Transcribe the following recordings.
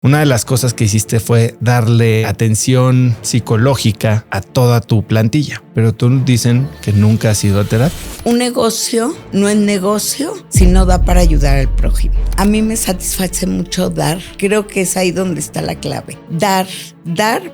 Una de las cosas que hiciste fue darle atención psicológica a toda tu plantilla, pero tú dicen que nunca has ido a terapia. Un negocio no es negocio si no da para ayudar al prójimo. A mí me satisface mucho dar. Creo que es ahí donde está la clave. Dar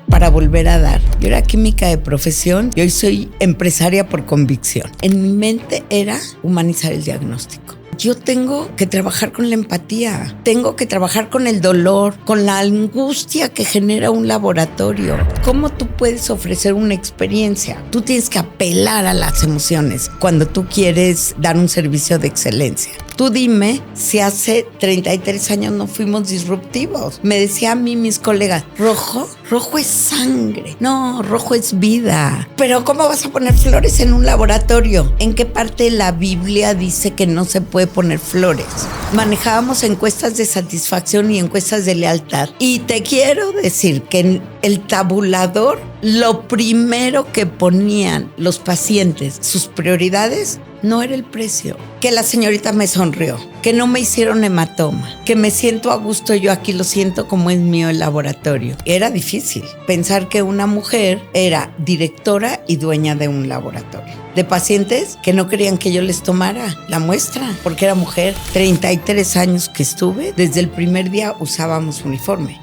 para volver a dar. Yo era química de profesión y hoy soy empresaria por convicción. En mi mente era humanizar el diagnóstico. Yo tengo que trabajar con la empatía, tengo que trabajar con el dolor, con la angustia que genera un laboratorio. ¿Cómo tú puedes ofrecer una experiencia? Tú tienes que apelar a las emociones cuando tú quieres dar un servicio de excelencia. Tú dime si hace 33 años no fuimos disruptivos. Me decía a mí mis colegas, rojo es sangre. No, rojo es vida. Pero ¿cómo vas a poner flores en un laboratorio? ¿En qué parte de la Biblia dice que no se puede poner flores? Manejábamos encuestas de satisfacción y encuestas de lealtad. Y te quiero decir que en el tabulador, lo primero que ponían los pacientes, sus prioridades, no era el precio. Que la señorita me sonrió, que no me hicieron hematoma, que me siento a gusto, yo aquí lo siento como es mío el laboratorio. Era difícil pensar que una mujer era directora y dueña de un laboratorio. De pacientes que no querían que yo les tomara la muestra porque era mujer. 33 años que estuve, desde el primer día usábamos uniforme.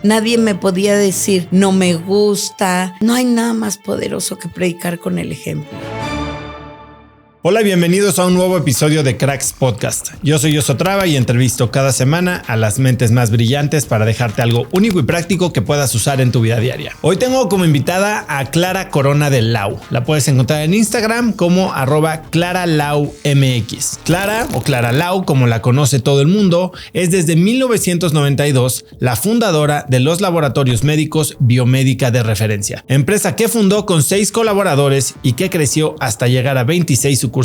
Nadie me podía decir, no me gusta. No hay nada más poderoso que predicar con el ejemplo. Hola y bienvenidos a un nuevo episodio de Cracks Podcast. Yo soy Oso Traba y entrevisto cada semana a las mentes más brillantes para dejarte algo único y práctico que puedas usar en tu vida diaria. Hoy tengo como invitada a Clara Corona de Lau. La puedes encontrar en Instagram como @ClaraLauMX. Clara o Clara Lau, como la conoce todo el mundo, es desde 1992 la fundadora de los laboratorios médicos Biomédica de Referencia, empresa que fundó con 6 colaboradores y que creció hasta llegar a 26 sucursales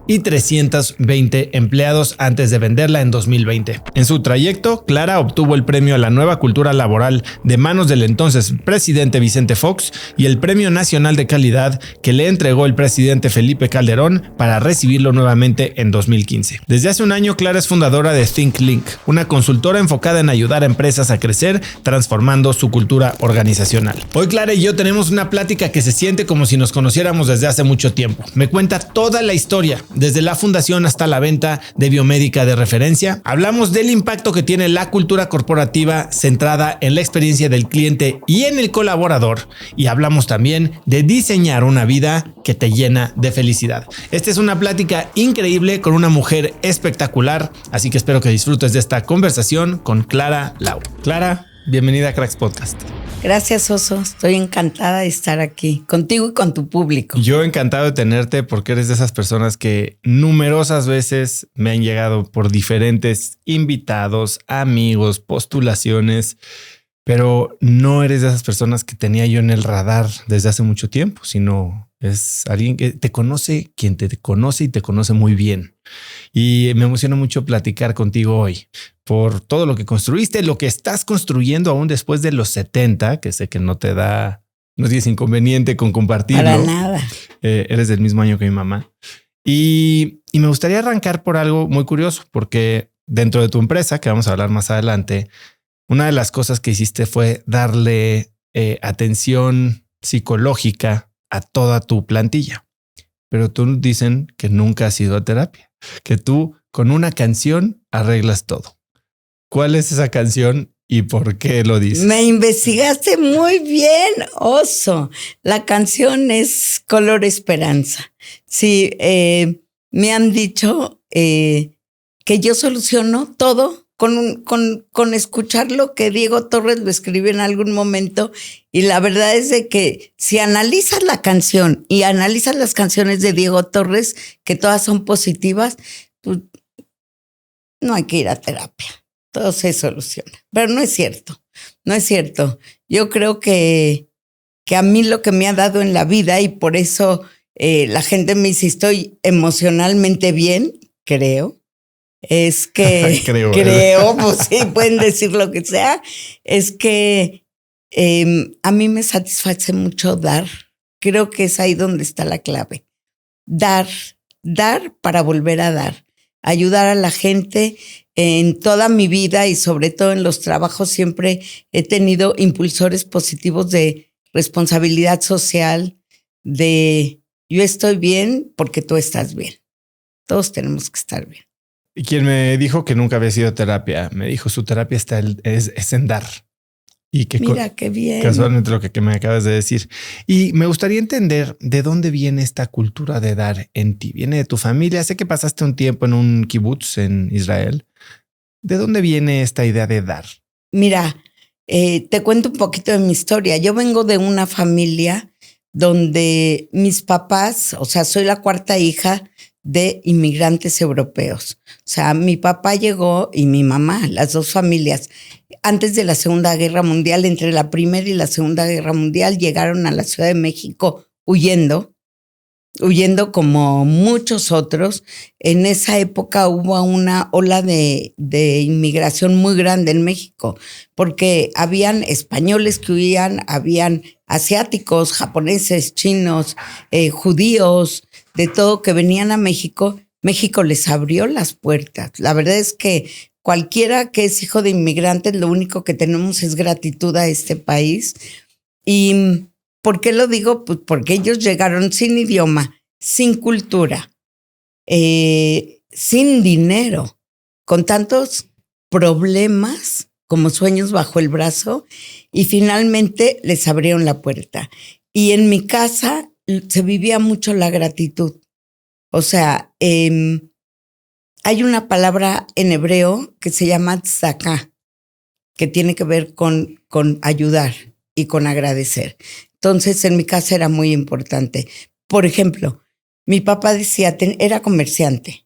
y 320 empleados antes de venderla en 2020. En su trayecto, Clara obtuvo el premio a la nueva cultura laboral de manos del entonces presidente Vicente Fox y el Premio Nacional de Calidad que le entregó el presidente Felipe Calderón para recibirlo nuevamente en 2015. Desde hace un año, Clara es fundadora de ThinkLink, una consultora enfocada en ayudar a empresas a crecer transformando su cultura organizacional. Hoy Clara y yo tenemos una plática que se siente como si nos conociéramos desde hace mucho tiempo. Me cuenta toda la historia, desde la fundación hasta la venta de Biomédica de Referencia. Hablamos del impacto que tiene la cultura corporativa centrada en la experiencia del cliente y en el colaborador. Y hablamos también de diseñar una vida que te llena de felicidad. Esta es una plática increíble con una mujer espectacular, así que espero que disfrutes de esta conversación con Clara Lau. Clara, bienvenida a Cracks Podcast. Gracias, Oso. Estoy encantada de estar aquí contigo y con tu público. Yo encantado de tenerte porque eres de esas personas que numerosas veces me han llegado por diferentes invitados, amigos, postulaciones, pero no eres de esas personas que tenía yo en el radar desde hace mucho tiempo, sino es alguien que te conoce, quien te conoce y te conoce muy bien. Y me emociona mucho platicar contigo hoy por todo lo que construiste, lo que estás construyendo aún después de los 70, que sé que no tienes inconveniente con compartirlo. Para nada. Eres del mismo año que mi mamá. Y me gustaría arrancar por algo muy curioso, porque dentro de tu empresa, que vamos a hablar más adelante, una de las cosas que hiciste fue darle atención psicológica a toda tu plantilla. Pero tú dicen que nunca has ido a terapia, que tú con una canción arreglas todo. ¿Cuál es esa canción y por qué lo dices? Me investigaste muy bien, Oso. La canción es Color Esperanza. Sí, me han dicho que yo soluciono todo con escuchar lo que Diego Torres lo escribió en algún momento. Y la verdad es de que si analizas la canción y analizas las canciones de Diego Torres, que todas son positivas, pues no hay que ir a terapia. Todo se soluciona. Pero no es cierto. No es cierto. Yo creo que a mí lo que me ha dado en la vida, y por eso la gente me dice, estoy emocionalmente bien, creo. Es que creo, pues sí, pueden decir lo que sea. Es que a mí me satisface mucho dar. Creo que es ahí donde está la clave. Dar para volver a dar. Ayudar a la gente. en toda mi vida y sobre todo en los trabajos siempre he tenido impulsores positivos de responsabilidad social, de yo estoy bien porque tú estás bien. Todos tenemos que estar bien. Y quien me dijo que nunca había sido a terapia, me dijo su terapia es en dar. Y que mira qué bien. Casualmente lo que me acabas de decir. Y me gustaría entender de dónde viene esta cultura de dar en ti. ¿Viene de tu familia? Sé que pasaste un tiempo en un kibutz en Israel. ¿De dónde viene esta idea de dar? Mira, te cuento un poquito de mi historia. Yo vengo de una familia donde mis papás, o sea, soy la cuarta hija de inmigrantes europeos. O sea, mi papá llegó y mi mamá, las dos familias, antes de la Segunda Guerra Mundial, entre la Primera y la Segunda Guerra Mundial, llegaron a la Ciudad de México huyendo como muchos otros. En esa época hubo una ola de inmigración muy grande en México, porque habían españoles que huían, habían asiáticos, japoneses, chinos, judíos, de todo que venían a México. México les abrió las puertas. La verdad es que cualquiera que es hijo de inmigrantes, lo único que tenemos es gratitud a este país. Y ¿por qué lo digo? Pues porque ellos llegaron sin idioma, sin cultura, sin dinero, con tantos problemas como sueños bajo el brazo, y finalmente les abrieron la puerta. Y en mi casa se vivía mucho la gratitud. O sea, hay una palabra en hebreo que se llama tzedakah, que tiene que ver con ayudar y con agradecer. Entonces, en mi casa era muy importante. Por ejemplo, mi papá decía, era comerciante,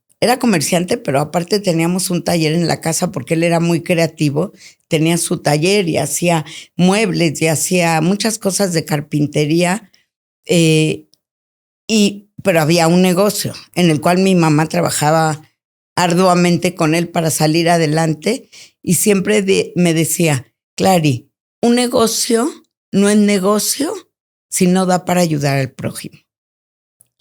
pero aparte teníamos un taller en la casa porque él era muy creativo. Tenía su taller y hacía muebles y hacía muchas cosas de carpintería. Pero había un negocio en el cual mi mamá trabajaba arduamente con él para salir adelante, y siempre me decía, Clary, un negocio no es negocio si no da para ayudar al prójimo.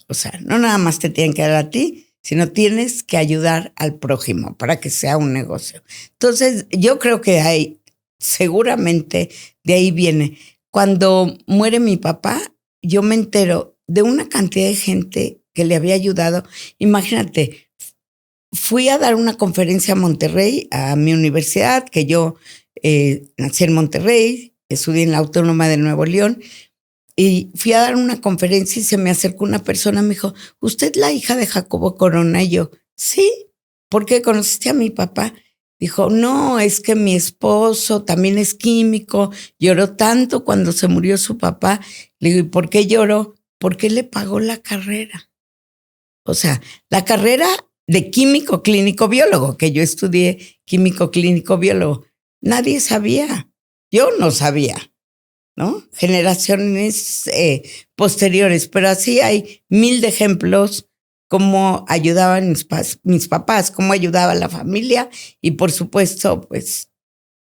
O sea, no nada más te tienen que dar a ti, sino tienes que ayudar al prójimo para que sea un negocio. Entonces, yo creo que seguramente de ahí viene. Cuando muere mi papá, yo me entero de una cantidad de gente que le había ayudado. Imagínate, fui a dar una conferencia a Monterrey, a mi universidad, que yo nací en Monterrey, estudié en la Autónoma de Nuevo León, y fui a dar una conferencia y se me acercó una persona, me dijo, ¿usted es la hija de Jacobo Corona? Y yo, sí. ¿Por qué conociste a mi papá? Dijo, no, es que mi esposo también es químico, lloró tanto cuando se murió su papá. Le digo, ¿y por qué lloró? Porque le pagó la carrera. O sea, la carrera de químico clínico biólogo, que yo estudié químico clínico biólogo. Nadie sabía. Yo no sabía, ¿no? Generaciones posteriores, pero así hay 1000 de ejemplos cómo ayudaban mis papás, cómo ayudaba la familia, y por supuesto, pues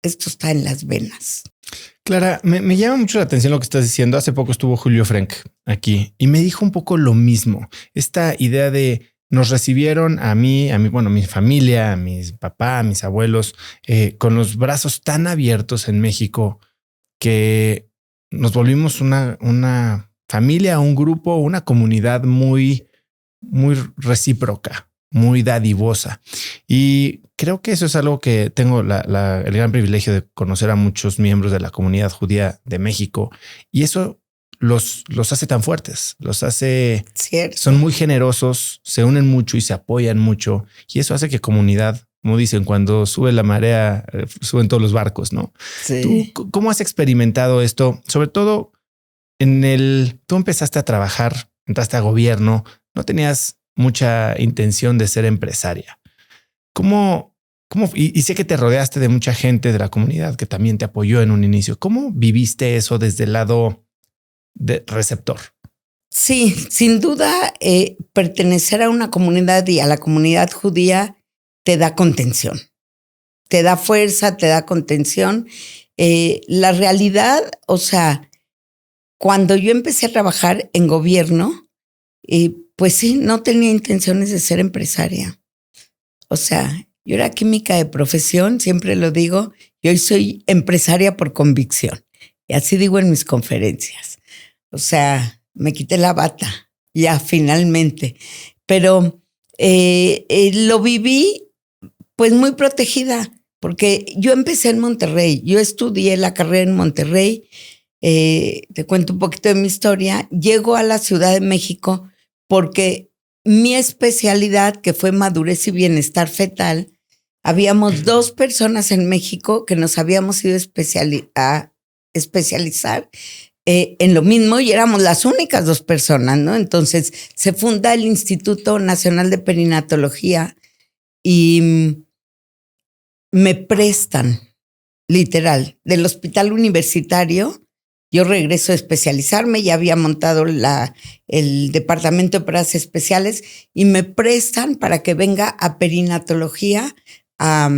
esto está en las venas. Clara, me llama mucho la atención lo que estás diciendo. Hace poco estuvo Julio Frenk aquí y me dijo un poco lo mismo. Esta idea de nos recibieron a mí, bueno, mi familia, a mis papás, a mis abuelos, con los brazos tan abiertos en México que nos volvimos una familia, un grupo, una comunidad muy, muy recíproca, muy dadivosa. Y creo que eso es algo que tengo el gran privilegio de conocer a muchos miembros de la comunidad judía de México, y eso los hace tan fuertes, los hace, Cierto. Son muy generosos, se unen mucho y se apoyan mucho, y eso hace que comunidad, como dicen, cuando sube la marea, suben todos los barcos, ¿no? Sí. ¿Tú cómo has experimentado esto? Sobre todo tú empezaste a trabajar, entraste a gobierno, no tenías mucha intención de ser empresaria. Y sé que te rodeaste de mucha gente de la comunidad que también te apoyó en un inicio. ¿Cómo viviste eso desde el lado de receptor? Sí, sin duda, pertenecer a una comunidad y a la comunidad judía te da contención, te da fuerza, te da contención. La realidad, o sea, cuando yo empecé a trabajar en gobierno, pues sí, no tenía intenciones de ser empresaria. O sea, Yo era química de profesión, siempre lo digo, y hoy soy empresaria por convicción. Y así digo en mis conferencias. O sea, me quité la bata, ya finalmente. Pero lo viví pues muy protegida, porque yo empecé en Monterrey. Yo estudié la carrera en Monterrey. Te cuento un poquito de mi historia. Llego a la Ciudad de México porque mi especialidad, que fue madurez y bienestar fetal, habíamos 2 personas en México que nos habíamos ido a especializar en lo mismo y éramos las únicas 2 personas, ¿no? Entonces se funda el Instituto Nacional de Perinatología y me prestan, literal, del hospital universitario. Yo regreso a especializarme, ya había montado el departamento de pruebas especiales y me prestan para que venga a perinatología a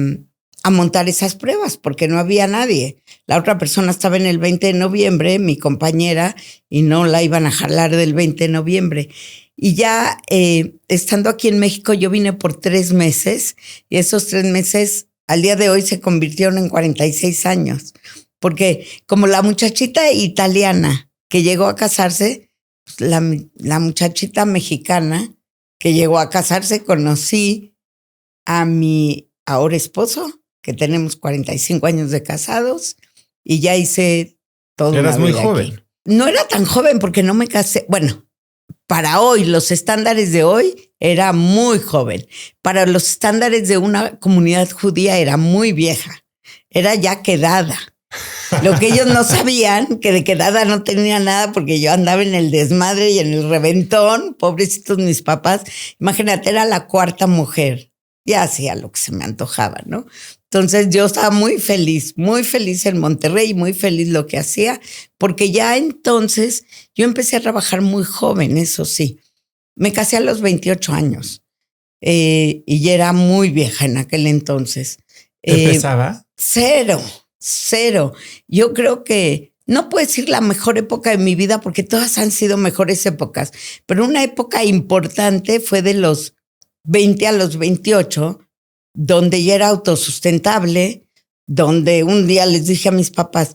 montar esas pruebas, porque no había nadie. La otra persona estaba en el 20 de noviembre, mi compañera, y no la iban a jalar del 20 de noviembre. Y ya estando aquí en México, yo vine por 3 meses y esos 3 meses al día de hoy se convirtieron en 46 años. Porque como la muchachita italiana que llegó a casarse, pues la muchachita mexicana que llegó a casarse, conocí a mi ahora esposo, que tenemos 45 años de casados, y ya hice todo. Eras muy joven. Aquí. No era tan joven porque no me casé. Bueno, para hoy, los estándares de hoy, era muy joven. Para los estándares de una comunidad judía era muy vieja. Era ya quedada. Lo que ellos no sabían, que de quedada no tenía nada porque yo andaba en el desmadre y en el reventón, pobrecitos mis papás. Imagínate, era la 4ª mujer. Ya hacía lo que se me antojaba, ¿no? Entonces yo estaba muy feliz en Monterrey, muy feliz lo que hacía, porque ya entonces yo empecé a trabajar muy joven, eso sí. Me casé a los 28 años y ya era muy vieja en aquel entonces. ¿Te pesaba? Cero. Yo creo que no puedo decir la mejor época de mi vida porque todas han sido mejores épocas, pero una época importante fue de los 20 a los 28, donde ya era autosustentable, donde un día les dije a mis papás,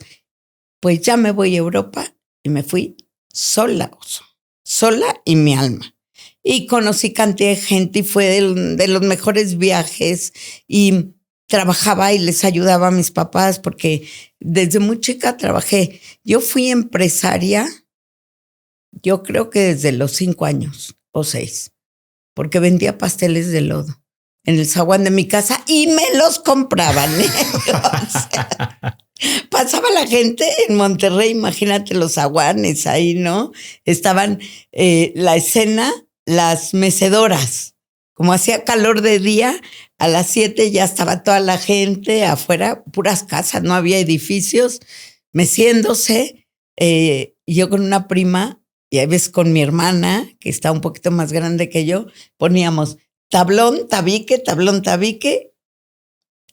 pues ya me voy a Europa, y me fui sola y mi alma. Y conocí cantidad de gente y fue de los mejores viajes y trabajaba y les ayudaba a mis papás porque desde muy chica trabajé. Yo fui empresaria, yo creo que desde los 5 años o 6, porque vendía pasteles de lodo en el zaguán de mi casa y me los compraban. O sea, pasaba la gente en Monterrey, imagínate los zaguanes ahí, ¿no? Estaban la escena, las mecedoras. Como hacía calor de día, a las 7 ya estaba toda la gente afuera, puras casas, no había edificios, meciéndose. Yo con una prima, y a veces con mi hermana, que está un poquito más grande que yo, poníamos tablón, tabique,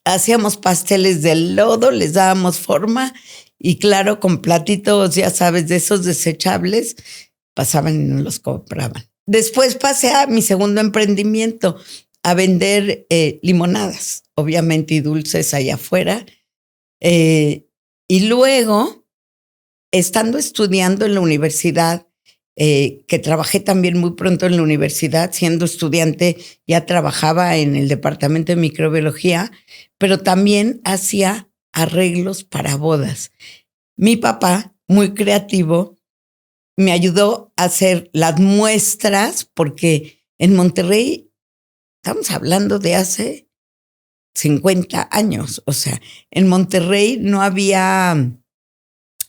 hacíamos pasteles de lodo, les dábamos forma y claro, con platitos, ya sabes, de esos desechables, pasaban y nos los compraban. Después pasé a mi segundo emprendimiento, a vender limonadas, obviamente, y dulces allá afuera. Y luego, estando estudiando en la universidad, que trabajé también muy pronto en la universidad, siendo estudiante, ya trabajaba en el departamento de microbiología, pero también hacía arreglos para bodas. Mi papá, muy creativo, me ayudó a hacer las muestras, porque en Monterrey, estamos hablando de hace 50 años, o sea, en Monterrey no había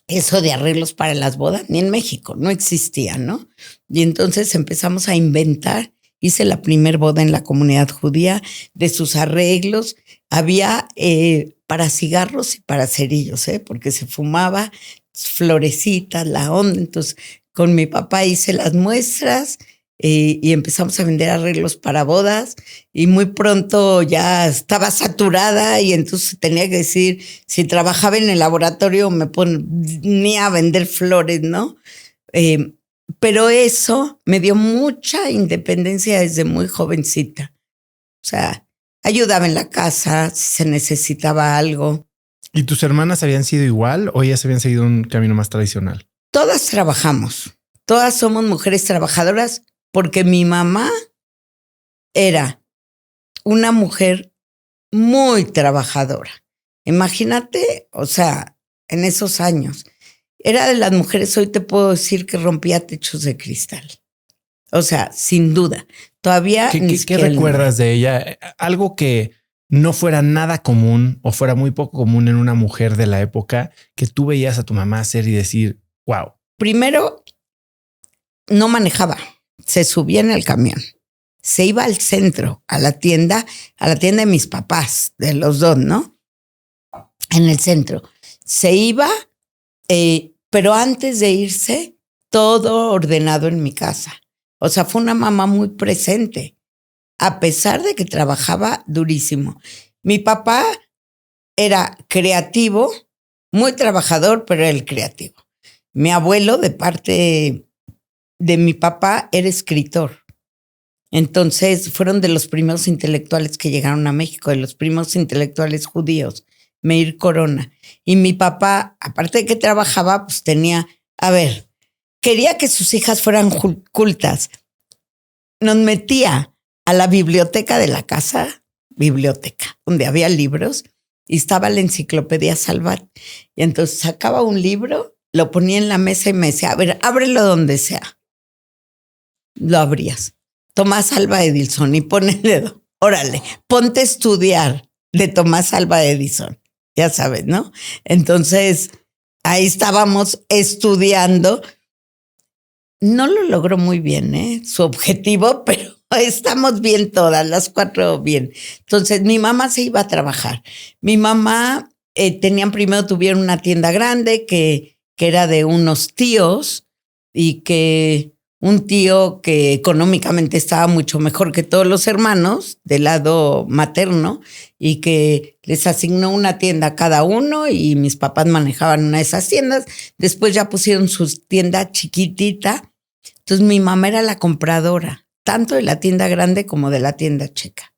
eso de arreglos para las bodas, ni en México, no existía, ¿no? Y entonces empezamos a inventar. Hice la primer boda en la comunidad judía de sus arreglos. Había para cigarros y para cerillos, porque se fumaba, florecitas, la onda. Entonces, con mi papá hice las muestras y empezamos a vender arreglos para bodas y muy pronto ya estaba saturada y entonces tenía que decir, si trabajaba en el laboratorio me ponía a vender flores, ¿no? Pero eso me dio mucha independencia desde muy jovencita. O sea, ayudaba en la casa si se necesitaba algo. ¿Y tus hermanas habían sido igual o ellas habían seguido un camino más tradicional? Todas trabajamos, todas somos mujeres trabajadoras porque mi mamá era una mujer muy trabajadora. Imagínate, o sea, en esos años. Era de las mujeres, hoy te puedo decir que rompía techos de cristal. O sea, sin duda. Todavía ¿Qué recuerdas de ella? Algo que no fuera nada común o fuera muy poco común en una mujer de la época que tú veías a tu mamá hacer y decir, wow. Primero, no manejaba, se subía en el camión, se iba al centro, a la tienda de mis papás, de los dos, ¿no? En el centro. Se iba, pero antes de irse, todo ordenado en mi casa. O sea, fue una mamá muy presente, a pesar de que trabajaba durísimo. Mi papá era creativo, muy trabajador, pero era el creativo. Mi abuelo, de parte de mi papá, era escritor. Entonces, fueron de los primeros intelectuales que llegaron a México, de los primeros intelectuales judíos, Meir Corona. Y mi papá, aparte de que trabajaba, pues tenía, quería que sus hijas fueran cultas. Nos metía a la biblioteca de la casa, donde había libros, y estaba la enciclopedia Salvat. Y entonces sacaba un libro, lo ponía en la mesa y me decía, ábrelo donde sea. Lo abrías. Tomás Alva Edison y pone el dedo. Órale, ponte a estudiar de Tomás Alva Edison. Ya sabes, ¿no? Entonces, ahí estábamos estudiando. No lo logró muy bien, su objetivo, pero estamos bien todas, las cuatro bien. Entonces, mi mamá se iba a trabajar. Mi mamá tuvieron una tienda grande que era de unos tíos y que un tío que económicamente estaba mucho mejor que todos los hermanos del lado materno y que les asignó una tienda a cada uno y mis papás manejaban una de esas tiendas. Después ya pusieron su tienda chiquitita. Entonces mi mamá era la compradora, tanto de la tienda grande como de la tienda chica.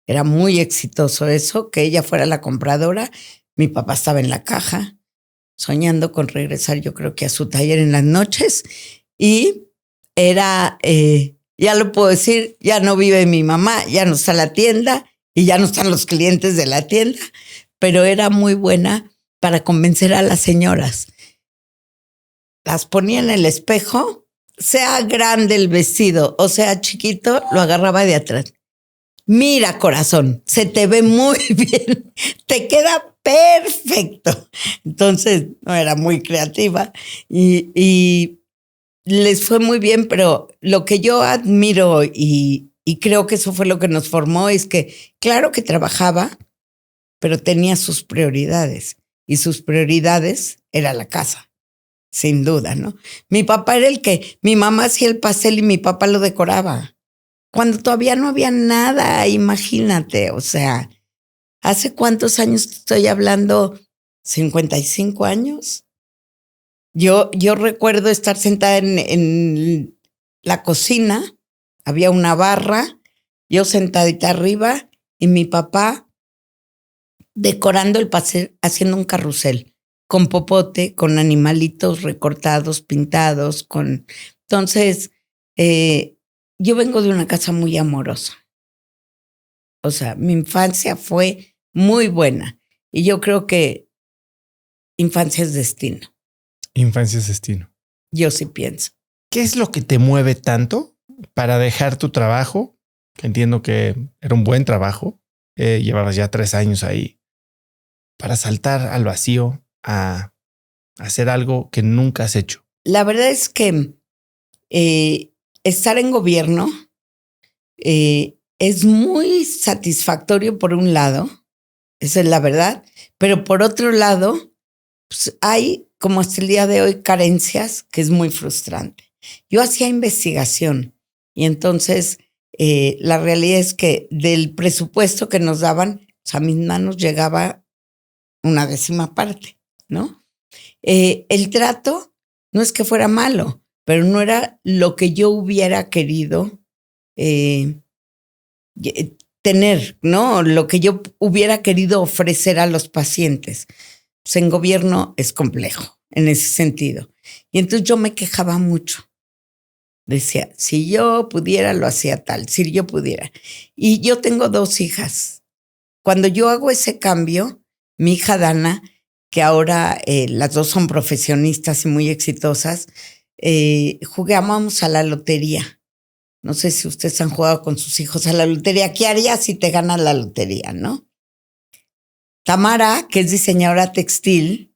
Era muy exitoso eso, que ella fuera la compradora. Mi papá estaba en la caja, soñando con regresar, yo creo que a su taller en las noches. Y era, ya lo puedo decir, ya no vive mi mamá, ya no está la tienda y ya no están los clientes de la tienda, pero era muy buena para convencer a las señoras. Las ponía en el espejo, sea grande el vestido o sea chiquito, lo agarraba de atrás. Mira, corazón, se te ve muy bien, te queda perfecto. Entonces, no era muy creativa y les fue muy bien, pero lo que yo admiro y creo que eso fue lo que nos formó es que, claro que trabajaba, pero tenía sus prioridades y sus prioridades era la casa, sin duda, ¿no? Mi papá era mi mamá hacía el pastel y mi papá lo decoraba. Cuando todavía no había nada, imagínate, o sea, ¿hace cuántos años estoy hablando? ¿55 años? Yo recuerdo estar sentada en la cocina, había una barra, yo sentadita arriba y mi papá decorando el pastel, haciendo un carrusel con popote, con animalitos recortados, pintados, Entonces, yo vengo de una casa muy amorosa. O sea, mi infancia fue muy buena y yo creo que infancia es destino. Infancia es destino. Yo sí pienso. ¿Qué es lo que te mueve tanto para dejar tu trabajo? Que entiendo que era un buen trabajo. Llevabas ya 3 años ahí. Para saltar al vacío a hacer algo que nunca has hecho. La verdad es que estar en gobierno es muy satisfactorio por un lado. Esa es la verdad. Pero por otro lado, pues hay, como hasta el día de hoy, carencias que es muy frustrante. Yo hacía investigación y entonces la realidad es que del presupuesto que nos daban, pues a mis manos llegaba una 10ª parte, ¿no? El trato no es que fuera malo, pero no era lo que yo hubiera querido tener, ¿no? Lo que yo hubiera querido ofrecer a los pacientes. Pues en gobierno es complejo en ese sentido. Y entonces yo me quejaba mucho. Decía, si yo pudiera, lo hacía tal, si yo pudiera. Y yo tengo 2 hijas. Cuando yo hago ese cambio, mi hija Dana, que ahora las 2 son profesionistas y muy exitosas, jugábamos a la lotería. No sé si ustedes han jugado con sus hijos a la lotería. ¿Qué harías si te ganas la lotería, no? Tamara, que es diseñadora textil,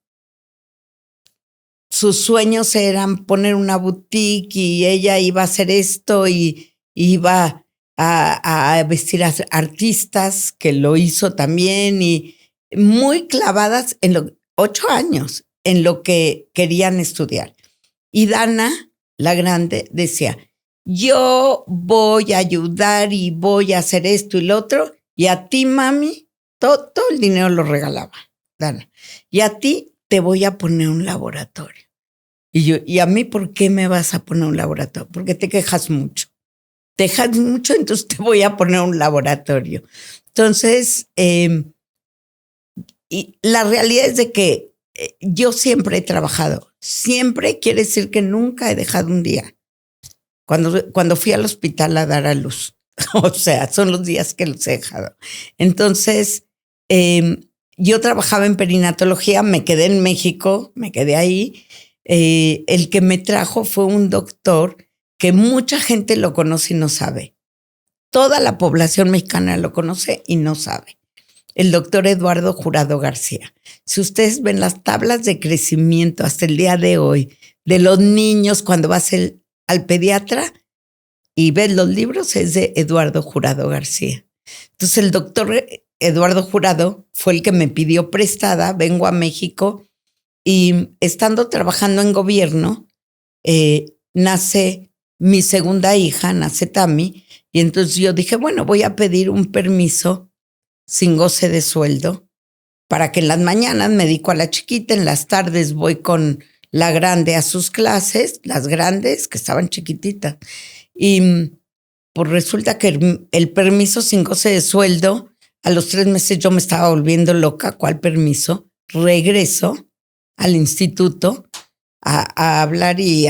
sus sueños eran poner una boutique y ella iba a hacer esto y iba a vestir a artistas, que lo hizo también, y muy clavadas en 8 años en lo que querían estudiar. Y Dana, la grande, decía, yo voy a ayudar y voy a hacer esto y lo otro, y a ti, mami, todo el dinero lo regalaba, Dana. Y a ti te voy a poner un laboratorio. Y yo, ¿y a mí por qué me vas a poner un laboratorio? Porque te quejas mucho. Te quejas mucho, entonces te voy a poner un laboratorio. Entonces, y la realidad es de que yo siempre he trabajado. Siempre quiere decir que nunca he dejado un día. Cuando fui al hospital a dar a luz. O sea, son los días que los he dejado. Entonces, yo trabajaba en perinatología, me quedé en México, me quedé ahí. El que me trajo fue un doctor que mucha gente lo conoce y no sabe. Toda la población mexicana lo conoce y no sabe. El doctor Eduardo Jurado García. Si ustedes ven las tablas de crecimiento hasta el día de hoy de los niños cuando vas al pediatra y ves los libros, es de Eduardo Jurado García. Entonces el doctor Eduardo Jurado fue el que me pidió prestada, vengo a México y estando trabajando en gobierno, nace mi segunda hija, nace Tami, y entonces yo dije, bueno, voy a pedir un permiso sin goce de sueldo para que en las mañanas me dedico a la chiquita, en las tardes voy con la grande a sus clases, las grandes que estaban chiquititas. Y pues resulta que el permiso sin goce de sueldo, a los 3 meses yo me estaba volviendo loca. ¿Cuál permiso? Regreso al instituto a hablar y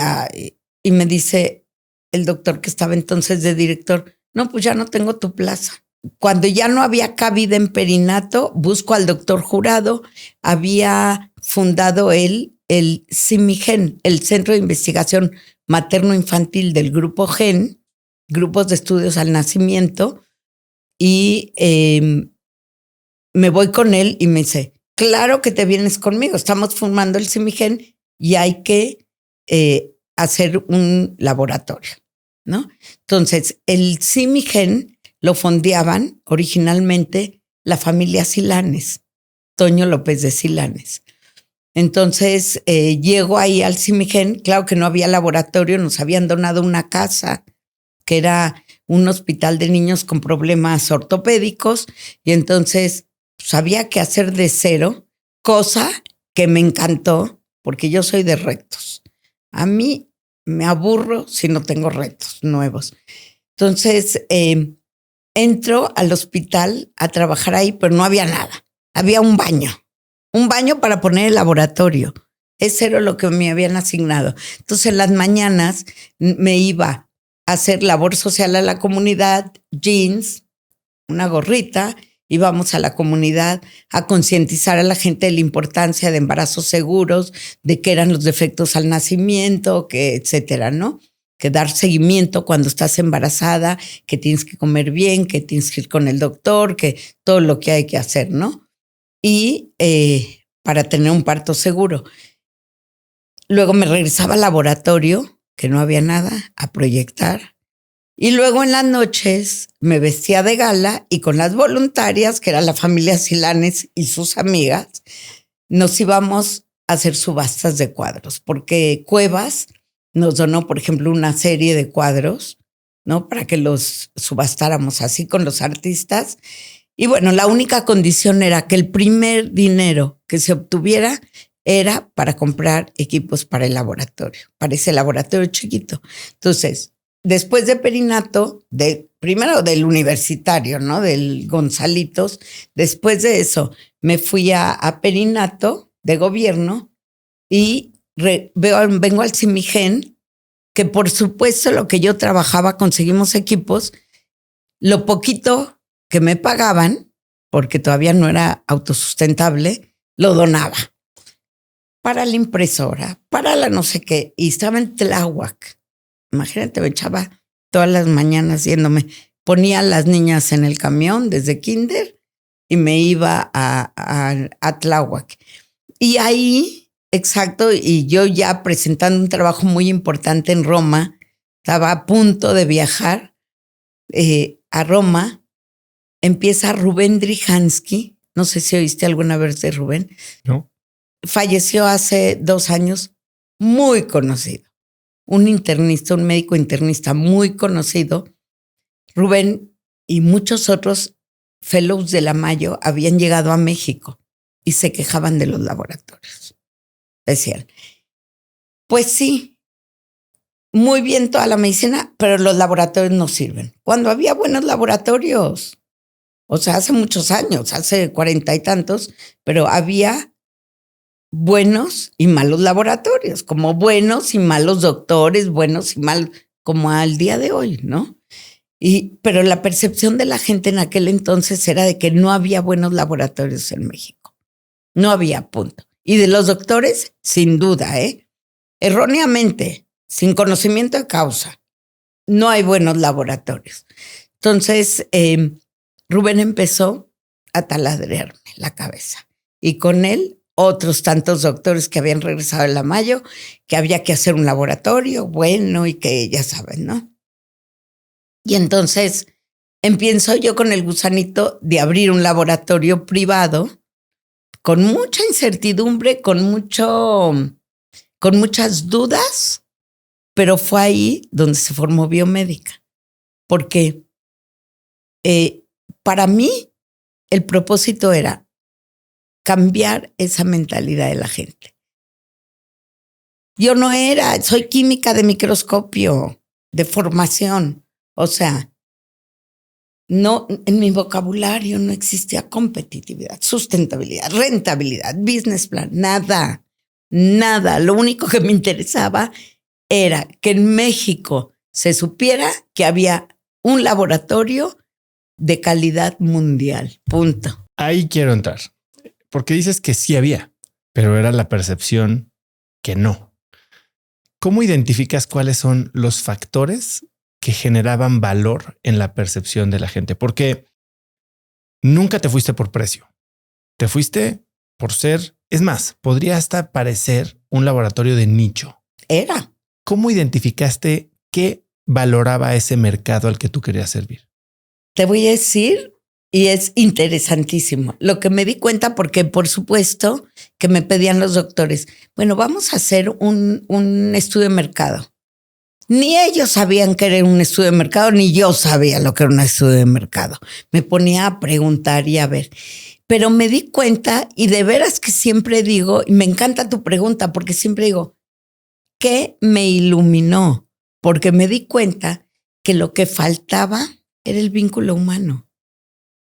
me dice el doctor que estaba entonces de director, no, pues ya no tengo tu plaza. Cuando ya no había cabida en perinato, busco al doctor Jurado. Había fundado él el CIMIGEN, el Centro de Investigación Materno-Infantil del Grupo GEN, Grupos de Estudios al Nacimiento, y me voy con él y me dice, claro que te vienes conmigo, estamos formando el CIMIGEN y hay que hacer un laboratorio, ¿no? Entonces, el CIMIGEN lo fondeaban originalmente la familia Silanes, Toño López de Silanes. Entonces, llego ahí al CIMIGEN, claro que no había laboratorio, nos habían donado una casa que era un hospital de niños con problemas ortopédicos, y entonces pues, había que hacer de cero, cosa que me encantó, porque yo soy de retos. A mí me aburro si no tengo retos nuevos. Entonces, entro al hospital a trabajar ahí, pero no había nada. Había un baño para poner el laboratorio. Ese era lo que me habían asignado. Entonces, en las mañanas me iba a hacer labor social a la comunidad, jeans, una gorrita, íbamos a la comunidad a concientizar a la gente de la importancia de embarazos seguros, de qué eran los defectos al nacimiento, que etcétera, ¿no? Que dar seguimiento cuando estás embarazada, que tienes que comer bien, que tienes que ir con el doctor, que todo lo que hay que hacer, ¿no? Y para tener un parto seguro. Luego me regresaba al laboratorio, que no había nada, a proyectar. Y luego en las noches me vestía de gala y con las voluntarias, que era la familia Silanes y sus amigas, nos íbamos a hacer subastas de cuadros, porque Cuevas nos donó, por ejemplo, una serie de cuadros, ¿no? Para que los subastáramos así con los artistas. Y bueno, la única condición era que el primer dinero que se obtuviera era para comprar equipos para el laboratorio, para ese laboratorio chiquito. Entonces, después de Perinato, primero del universitario, ¿no? Del Gonzalitos. Después de eso, me fui a Perinato de gobierno y vengo al CIMIGEN, que por supuesto lo que yo trabajaba, conseguimos equipos, lo poquito que me pagaban, porque todavía no era autosustentable, lo donaba para la impresora, para la no sé qué, y estaba en Tláhuac. Imagínate, me echaba todas las mañanas yéndome, ponía a las niñas en el camión desde kinder y me iba a Tláhuac. Y ahí, exacto, y yo ya presentando un trabajo muy importante en Roma, estaba a punto de viajar a Roma, empieza Rubén Drijansky, no sé si oíste alguna vez de Rubén. No. Falleció hace 2 años, muy conocido. Un internista, un médico internista muy conocido. Rubén y muchos otros fellows de la Mayo habían llegado a México y se quejaban de los laboratorios. Decían, pues sí, muy bien toda la medicina, pero los laboratorios no sirven. Cuando había buenos laboratorios, o sea, hace muchos años, hace 40 y tantos, pero había buenos y malos laboratorios, como buenos y malos doctores, buenos y malos, como al día de hoy, ¿no? Pero la percepción de la gente en aquel entonces era de que no había buenos laboratorios en México. No había, punto. Y de los doctores, sin duda, erróneamente, sin conocimiento de causa, no hay buenos laboratorios. Entonces, Rubén empezó a taladrearme la cabeza. Y con él, otros tantos doctores que habían regresado de la Mayo, que había que hacer un laboratorio bueno y que ya saben, ¿no? Y entonces empiezo yo con el gusanito de abrir un laboratorio privado con mucha incertidumbre, con muchas dudas, pero fue ahí donde se formó Biomédica. Porque para mí el propósito era cambiar esa mentalidad de la gente. Yo no soy química de microscopio, de formación. O sea, no, en mi vocabulario no existía competitividad, sustentabilidad, rentabilidad, business plan, nada. Lo único que me interesaba era que en México se supiera que había un laboratorio de calidad mundial. Punto. Ahí quiero entrar. Porque dices que sí había, pero era la percepción que no. ¿Cómo identificas cuáles son los factores que generaban valor en la percepción de la gente? Porque nunca te fuiste por precio. Te fuiste por ser, es más, podría hasta parecer un laboratorio de nicho. Era. ¿Cómo identificaste qué valoraba ese mercado al que tú querías servir? Te voy a decir, y es interesantísimo, lo que me di cuenta, porque por supuesto que me pedían los doctores, bueno, vamos a hacer un estudio de mercado. Ni ellos sabían que era un estudio de mercado, ni yo sabía lo que era un estudio de mercado. Me ponía a preguntar y a ver. Pero me di cuenta, y de veras que siempre digo, y me encanta tu pregunta, porque siempre digo, ¿qué me iluminó? Porque me di cuenta que lo que faltaba era el vínculo humano.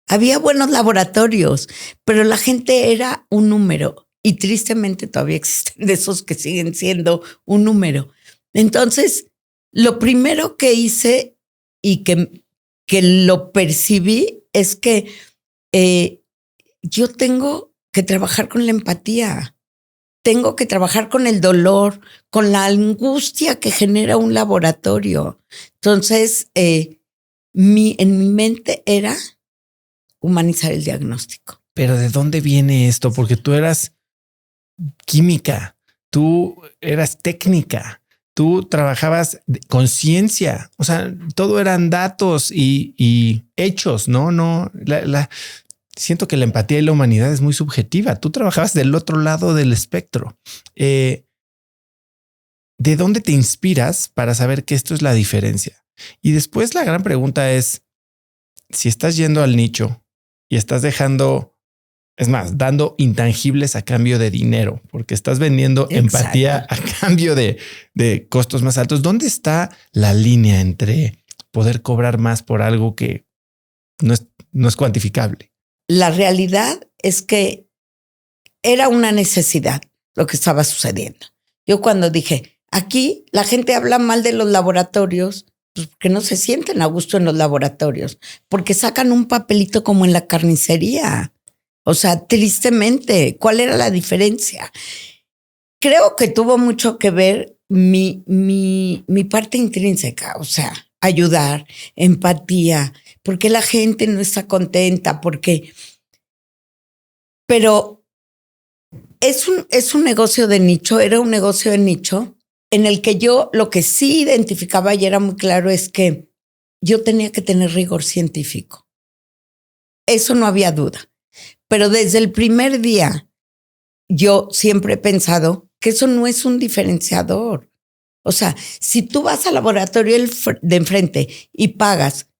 Había buenos laboratorios, pero la gente era un número. Y tristemente todavía existen de esos que siguen siendo un número. Entonces, lo primero que hice y que lo percibí es que yo tengo que trabajar con la empatía. Tengo que trabajar con el con la angustia que genera un laboratorio. Entonces, en mi mente era humanizar el diagnóstico. Pero ¿de dónde viene esto? Porque tú eras química, tú eras técnica, tú trabajabas con ciencia, o sea, todo eran datos y hechos, ¿no? Siento que la empatía y la humanidad es muy subjetiva. Tú trabajabas del otro lado del espectro. ¿De dónde te inspiras para saber que esto es la diferencia? Y después la gran pregunta es, si estás yendo al nicho y estás dejando Es más, dando intangibles a cambio de dinero, porque estás vendiendo empatía a cambio de costos más altos. ¿Dónde está la línea entre poder cobrar más por algo que no es cuantificable? La realidad es que era una necesidad lo que estaba sucediendo. Yo cuando dije, aquí la gente habla mal de los laboratorios, pues porque no se sienten a gusto en los laboratorios, porque sacan un papelito como en la carnicería. O sea, tristemente, ¿cuál era la diferencia? Creo que tuvo mucho que ver mi parte intrínseca, o sea, ayudar, empatía, porque la gente no está contenta, pero es un negocio de nicho, era un negocio de nicho en el que yo lo que sí identificaba y era muy claro es que yo tenía que tener rigor científico. Eso no había duda. Pero desde el primer día, yo siempre he pensado que eso no es un diferenciador. O sea, si tú vas al laboratorio de enfrente y pagas,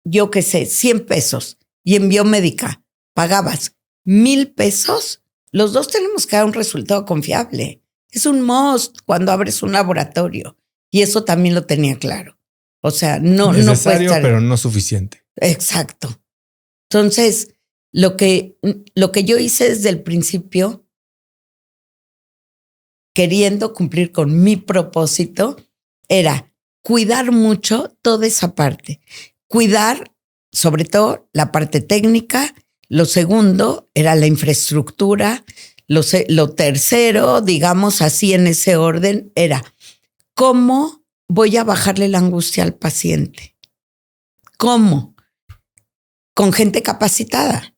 yo qué sé, 100 pesos y en biomédica pagabas 1,000 pesos, los dos tenemos que dar un resultado confiable. Es un must cuando abres un laboratorio. Y eso también lo tenía claro. O sea, no puede estar, pero no suficiente. Exacto. Entonces, lo que yo hice desde el principio, queriendo cumplir con mi propósito, era cuidar mucho toda esa parte. Cuidar, sobre todo, la parte técnica. Lo segundo era la infraestructura. Lo tercero, digamos así en ese orden, era cómo voy a bajarle la angustia al paciente. ¿Cómo? Con gente capacitada.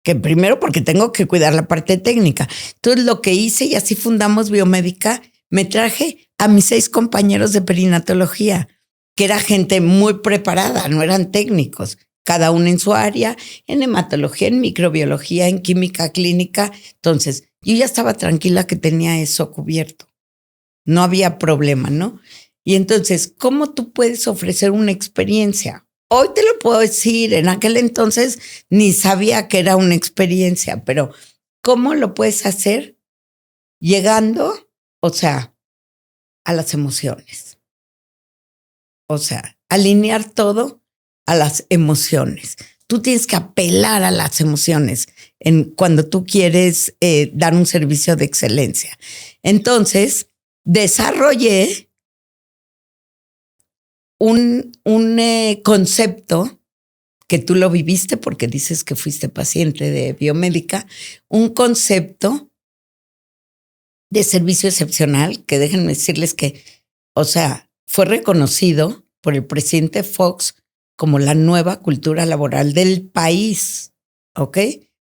Que primero porque tengo que cuidar la parte técnica. Entonces lo que hice, y así fundamos Biomédica, me traje a mis 6 compañeros de perinatología, que era gente muy preparada, no eran técnicos, cada uno en su área, en hematología, en microbiología, en química clínica. Entonces yo ya estaba tranquila que tenía eso cubierto. No había problema, ¿no? Y entonces, ¿cómo tú puedes ofrecer una experiencia? Hoy te lo puedo decir, en aquel entonces ni sabía que era una experiencia, pero ¿cómo lo puedes hacer? Llegando, o sea, a las emociones. O sea, alinear todo a las emociones. Tú tienes que apelar a las emociones cuando tú quieres dar un servicio de excelencia. Entonces, desarrollé un concepto que tú lo viviste porque dices que fuiste paciente de Biomédica, un concepto de servicio excepcional que déjenme decirles que, o sea, fue reconocido por el presidente Fox como la nueva cultura laboral del país, ¿ok?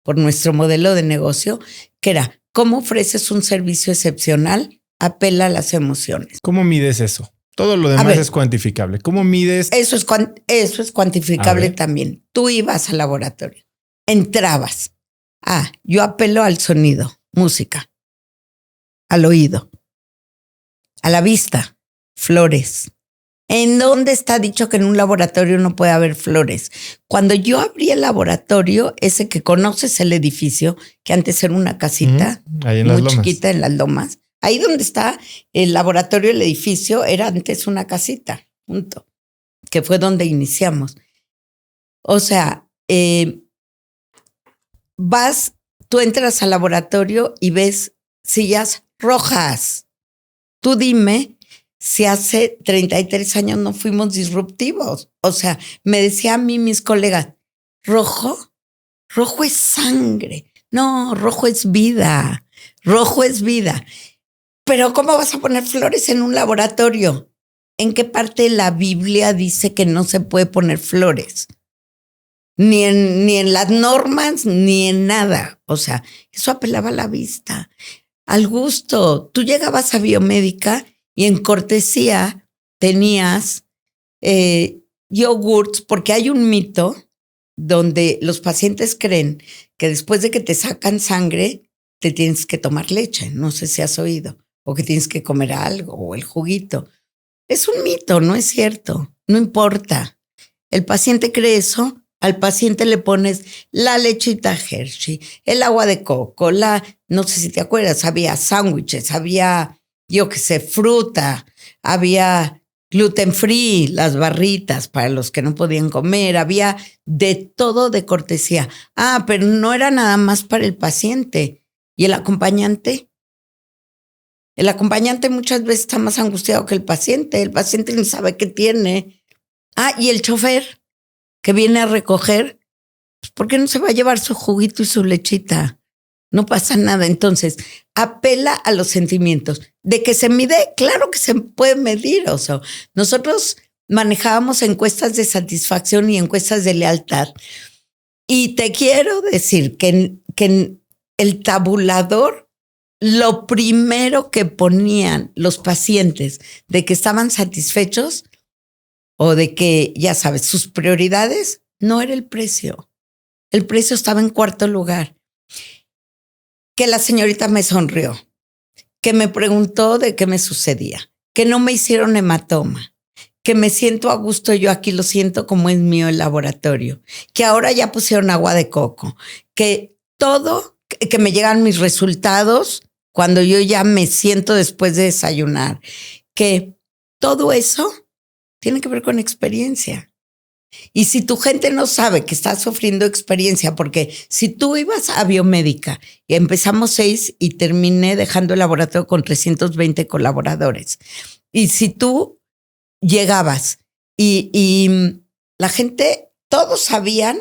Por nuestro modelo de negocio, que era, ¿cómo ofreces un servicio excepcional? Apela a las emociones. ¿Cómo mides eso? Todo lo demás es cuantificable. ¿Cómo mides? Eso es cuantificable también. Tú ibas al laboratorio, entrabas. Yo apelo al sonido, música, al oído, a la vista, flores. ¿En dónde está dicho que en un laboratorio no puede haber flores? Cuando yo abrí el laboratorio, ese que conoces el edificio, que antes era una casita muy chiquita en las lomas, ahí donde está el laboratorio, el edificio, era antes una casita, punto, que fue donde iniciamos. O sea, tú entras al laboratorio y ves sillas rojas. Tú dime si hace 33 años no fuimos disruptivos. O sea, me decía a mí mis colegas, rojo es sangre. No, rojo es vida. Rojo es vida. Pero ¿cómo vas a poner flores en un laboratorio? ¿En qué parte de la Biblia dice que no se puede poner flores? Ni en las normas, ni en nada. O sea, eso apelaba a la vista, al gusto. Tú llegabas a Biomédica y en cortesía tenías yogurts, porque hay un mito donde los pacientes creen que después de que te sacan sangre, te tienes que tomar leche. No sé si has oído. O que tienes que comer algo, o el juguito. Es un mito, no es cierto. No importa. El paciente cree eso Al paciente le pones la lechita Hershey, el agua de coco, no sé si te acuerdas, había sándwiches, había, yo qué sé, fruta, había gluten free, las barritas para los que no podían comer, había de todo de cortesía. Pero no era nada más para el paciente. ¿Y el acompañante? El acompañante muchas veces está más angustiado que el paciente ni sabe qué tiene. Y el chofer que viene a recoger, pues ¿por qué no se va a llevar su juguito y su lechita? No pasa nada. Entonces, apela a los sentimientos. ¿De que se mide? Claro que se puede medir. O sea, nosotros manejábamos encuestas de satisfacción y encuestas de lealtad. Y te quiero decir que en el tabulador, lo primero que ponían los pacientes de que estaban satisfechos o de que, ya sabes, sus prioridades no era el precio. El precio estaba en cuarto lugar. Que la señorita me sonrió, que me preguntó de qué me sucedía, que no me hicieron hematoma, que me siento a gusto, yo aquí lo siento como es mío el laboratorio, que ahora ya pusieron agua de coco, que todo, que me llegan mis resultados cuando yo ya me siento después de desayunar, que todo eso tiene que ver con experiencia. Y si tu gente no sabe que estás sufriendo experiencia, porque si tú ibas a biomédica y empezamos 6 y terminé dejando el laboratorio con 320 colaboradores, y si tú llegabas y la gente, todos sabían,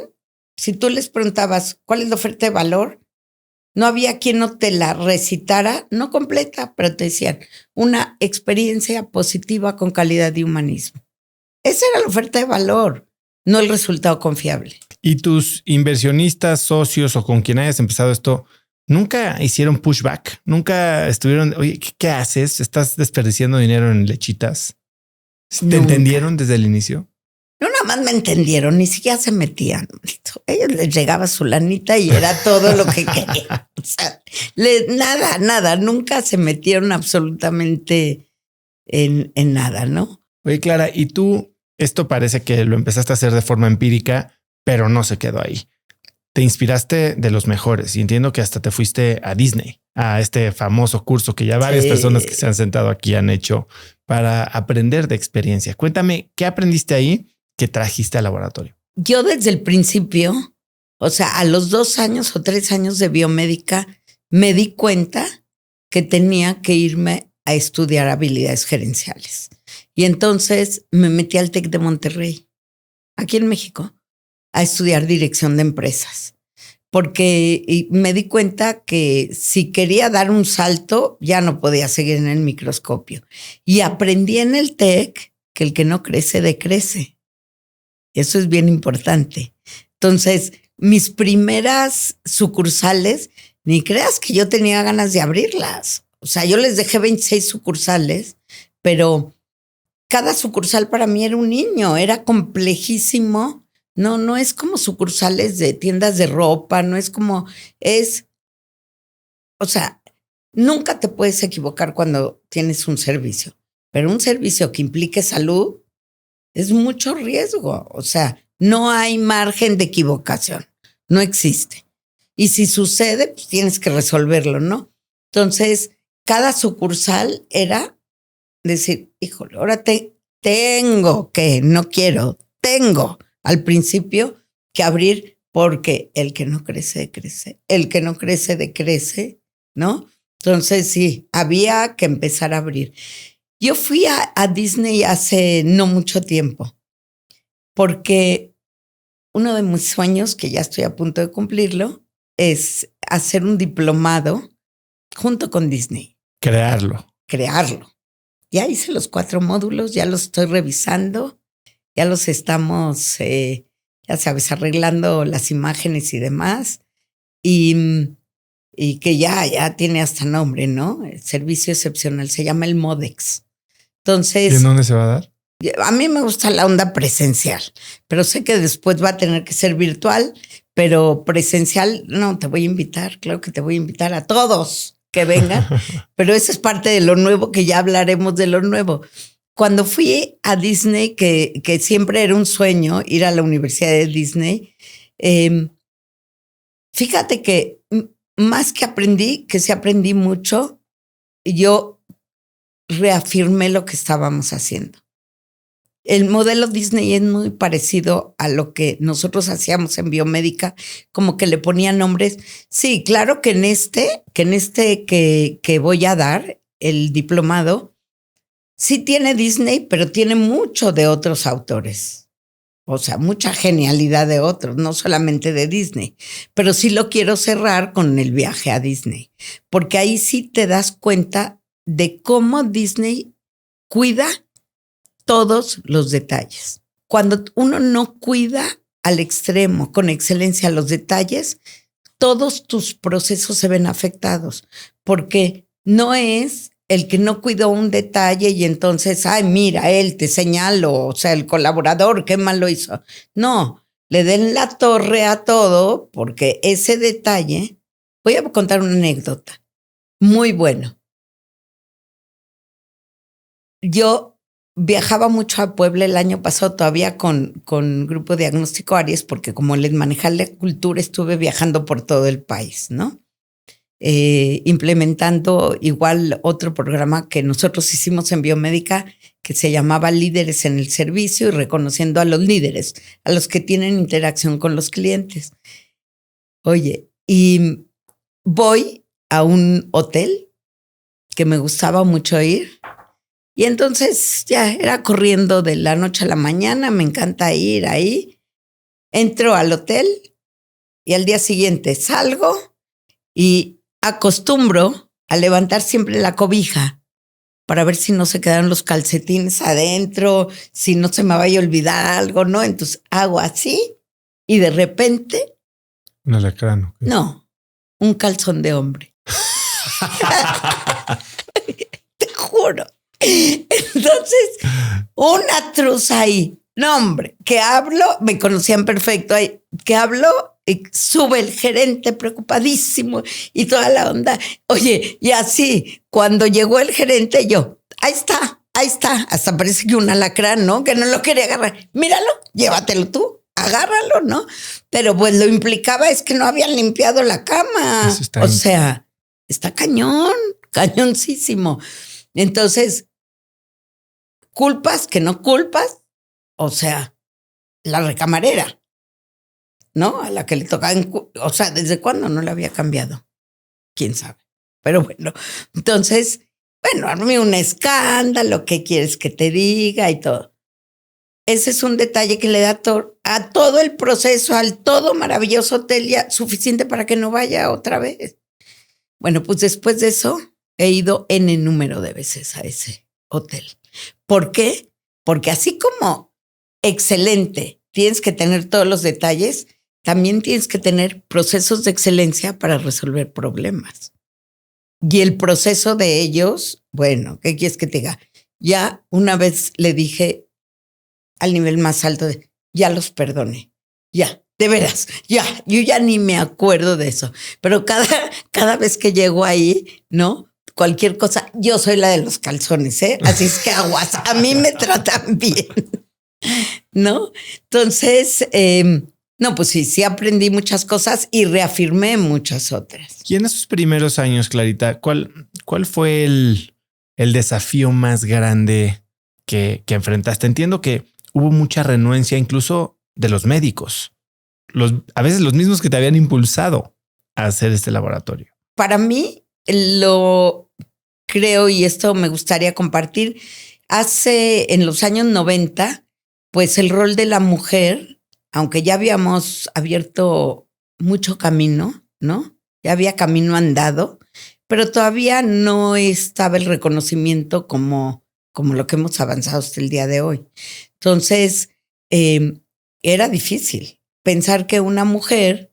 si tú les preguntabas cuál es la oferta de valor, no había quien no te la recitara, no completa, pero te decían una experiencia positiva con calidad y humanismo. Esa era la oferta de valor, no el resultado confiable. ¿Y tus inversionistas, socios o con quien hayas empezado esto, nunca hicieron pushback? ¿Nunca estuvieron, oye, ¿qué haces? ¿Estás desperdiciando dinero en lechitas? ¿Te entendieron desde el inicio? No, nada más me entendieron, ni siquiera se metían. Ellos les llegaba su lanita y era todo lo que querían. O sea, nada, nunca se metieron absolutamente en nada, ¿no? Oye, Clara, ¿y tú? Esto parece que lo empezaste a hacer de forma empírica, pero no se quedó ahí. Te inspiraste de los mejores y entiendo que hasta te fuiste a Disney, a este famoso curso que ya varias personas que se han sentado aquí han hecho para aprender de experiencia. Cuéntame, ¿qué aprendiste ahí que trajiste al laboratorio? Yo desde el principio, o sea, a los 2 años o 3 años de biomédica, me di cuenta que tenía que irme a estudiar habilidades gerenciales. Y entonces me metí al TEC de Monterrey, aquí en México, a estudiar dirección de empresas. Porque me di cuenta que si quería dar un salto, ya no podía seguir en el microscopio. Y aprendí en el TEC que el que no crece, decrece. Eso es bien importante. Entonces, mis primeras sucursales, ni creas que yo tenía ganas de abrirlas. O sea, yo les dejé 26 sucursales, pero cada sucursal para mí era un niño, era complejísimo. No es como sucursales de tiendas de ropa, no es como, o sea, nunca te puedes equivocar cuando tienes un servicio, pero un servicio que implique salud es mucho riesgo. O sea, no hay margen de equivocación, no existe. Y si sucede, pues tienes que resolverlo, ¿no? Entonces, cada sucursal era decir, híjole, ahora tengo al principio que abrir, porque el que no crece, decrece. El que no crece, decrece, ¿no? Entonces sí, había que empezar a abrir. Yo fui a Disney hace no mucho tiempo, porque uno de mis sueños, que ya estoy a punto de cumplirlo, es hacer un diplomado junto con Disney. Crearlo. Ya hice los 4 módulos, ya los estoy revisando, ya los estamos, ya sabes, arreglando las imágenes y demás. Y que ya tiene hasta nombre, ¿no? El servicio excepcional, se llama el MODEX. Entonces, ¿y en dónde se va a dar? A mí me gusta la onda presencial, pero sé que después va a tener que ser virtual, pero presencial, no, te voy a invitar, claro que te voy a invitar a todos que vengan, pero eso es parte de lo nuevo, que ya hablaremos de lo nuevo. cuando fui a Disney, que siempre era un sueño ir a la Universidad de Disney, fíjate que más que aprendí, que sí aprendí mucho, yo reafirmé lo que estábamos haciendo. El modelo Disney es muy parecido a lo que nosotros hacíamos en biomédica, como que le ponían nombres. Sí, claro que en este que voy a dar, el diplomado, sí tiene Disney, pero tiene mucho de otros autores. O sea, mucha genialidad de otros, no solamente de Disney. Pero sí lo quiero cerrar con el viaje a Disney, porque ahí sí te das cuenta de cómo Disney cuida todos los detalles. Cuando uno no cuida al extremo, con excelencia, los detalles, todos tus procesos se ven afectados, porque no es el que no cuidó un detalle y entonces, ay, mira, él te señalo, o sea, el colaborador, qué mal lo hizo. No, le den la torre a todo, porque ese detalle, voy a contar una anécdota muy buena. Yo viajaba mucho a Puebla el año pasado todavía con Grupo Diagnóstico Aries, porque como les manejaba la cultura, estuve viajando por todo el país, ¿no? Implementando igual otro programa que nosotros hicimos en biomédica que se llamaba Líderes en el Servicio y reconociendo a los líderes, a los que tienen interacción con los clientes. Oye, y voy a un hotel que me gustaba mucho ir. Y entonces ya era corriendo de la noche a la mañana, me encanta ir ahí. Entro al hotel y al día siguiente salgo y acostumbro a levantar siempre la cobija para ver si no se quedaron los calcetines adentro, si no se me vaya a olvidar algo, ¿no? Entonces hago así y de repente... Un alacrán. ¿Okay? No, un calzón de hombre. Te juro. Entonces, una truza ahí. No, hombre, que hablo, me conocían perfecto ahí, que hablo y sube el gerente preocupadísimo y toda la onda. Oye, y así, cuando llegó el gerente, yo, ahí está. Hasta parece que un alacrán, ¿no? Que no lo quería agarrar. Míralo, llévatelo tú, agárralo, ¿no? Pero pues lo implicaba es que no habían limpiado la cama. O sea, está cañón, cañoncísimo. Entonces, culpas que no culpas, o sea, la recamarera, ¿no? A la que le tocaba, o sea, ¿desde cuándo no la había cambiado? ¿Quién sabe? Pero bueno, entonces, bueno, armé un escándalo, ¿qué quieres que te diga? Y todo. Ese es un detalle que le da a todo el proceso, al todo maravilloso hotel, ya suficiente para que no vaya otra vez. Bueno, pues después de eso, he ido N número de veces a ese hotel. ¿Por qué? Porque así como excelente tienes que tener todos los detalles, también tienes que tener procesos de excelencia para resolver problemas. Y el proceso de ellos, bueno, ¿qué quieres que te diga? Ya una vez le dije al nivel más alto de, ya los perdoné, ya. De veras, ya, yo ya ni me acuerdo de eso. Pero cada vez que llego ahí, ¿no? Cualquier cosa, yo soy la de los calzones, ¿eh? Así es que aguas, a mí me tratan bien, ¿no? Entonces, no, pues sí aprendí muchas cosas y reafirmé muchas otras. Y en esos primeros años, Clarita, ¿cuál fue el desafío más grande que enfrentaste? Entiendo que hubo mucha renuencia incluso de los médicos. A veces los mismos que te habían impulsado a hacer este laboratorio. Para mí, lo creo, y esto me gustaría compartir, en los años 90, pues el rol de la mujer, aunque ya habíamos abierto mucho camino, ¿no? Ya había camino andado, pero todavía no estaba el reconocimiento como lo que hemos avanzado hasta el día de hoy. Entonces, era difícil pensar que una mujer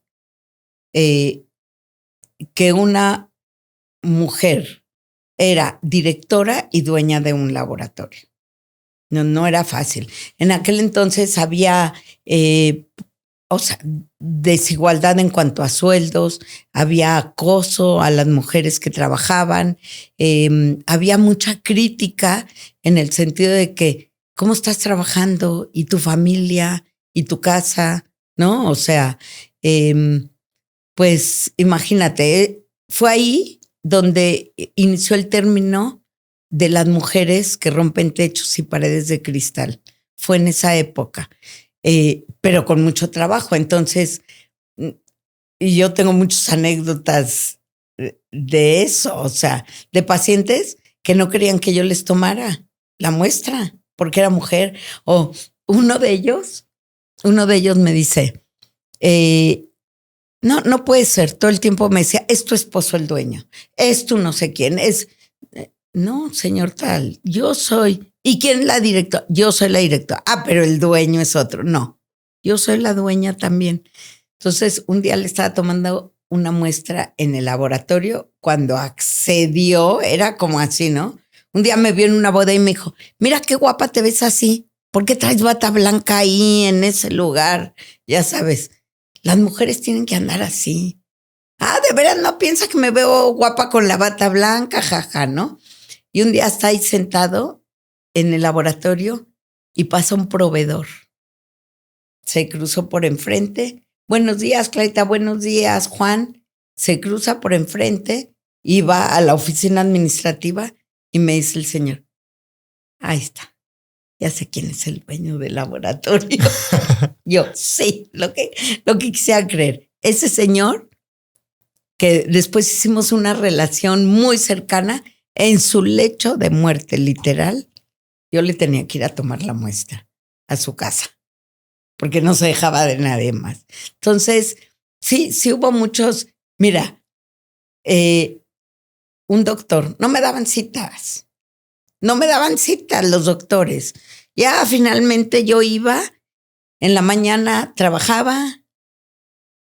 era directora y dueña de un laboratorio. No era fácil. En aquel entonces había o sea, desigualdad en cuanto a sueldos, había acoso a las mujeres que trabajaban, había mucha crítica en el sentido de que, ¿cómo estás trabajando? ¿Y tu familia? ¿Y tu casa? ¿No? O sea, pues imagínate, fue ahí donde inició el término de las mujeres que rompen techos y paredes de cristal. Fue en esa época, pero con mucho trabajo. Entonces, y yo tengo muchas anécdotas de eso, o sea, de pacientes que no querían que yo les tomara la muestra porque era mujer. O uno de ellos me dice, no puede ser. Todo el tiempo me decía, es tu esposo el dueño, es tu no sé quién, es... No, señor tal, yo soy. ¿Y quién es la directora? Yo soy la directora. Ah, pero el dueño es otro. No, yo soy la dueña también. Entonces, un día le estaba tomando una muestra en el laboratorio. Cuando accedió, era como así, ¿no? Un día me vio en una boda y me dijo, mira qué guapa te ves así. ¿Por qué traes bata blanca ahí en ese lugar? Ya sabes, las mujeres tienen que andar así. Ah, ¿de veras no piensa que me veo guapa con la bata blanca? Jaja, ¿no? Y un día está ahí sentado en el laboratorio y pasa un proveedor. Se cruzó por enfrente. Buenos días, Clarita. Buenos días, Juan. Se cruza por enfrente y va a la oficina administrativa y me dice el señor, ahí está. Ya sé quién es el dueño del laboratorio. Yo, sí, lo que quisiera creer. Ese señor, que después hicimos una relación muy cercana, en su lecho de muerte, literal, yo le tenía que ir a tomar la muestra a su casa, porque no se dejaba de nadie más. Entonces, sí hubo muchos. Mira, un doctor, no me daban citas los doctores. Ya finalmente yo iba, en la mañana trabajaba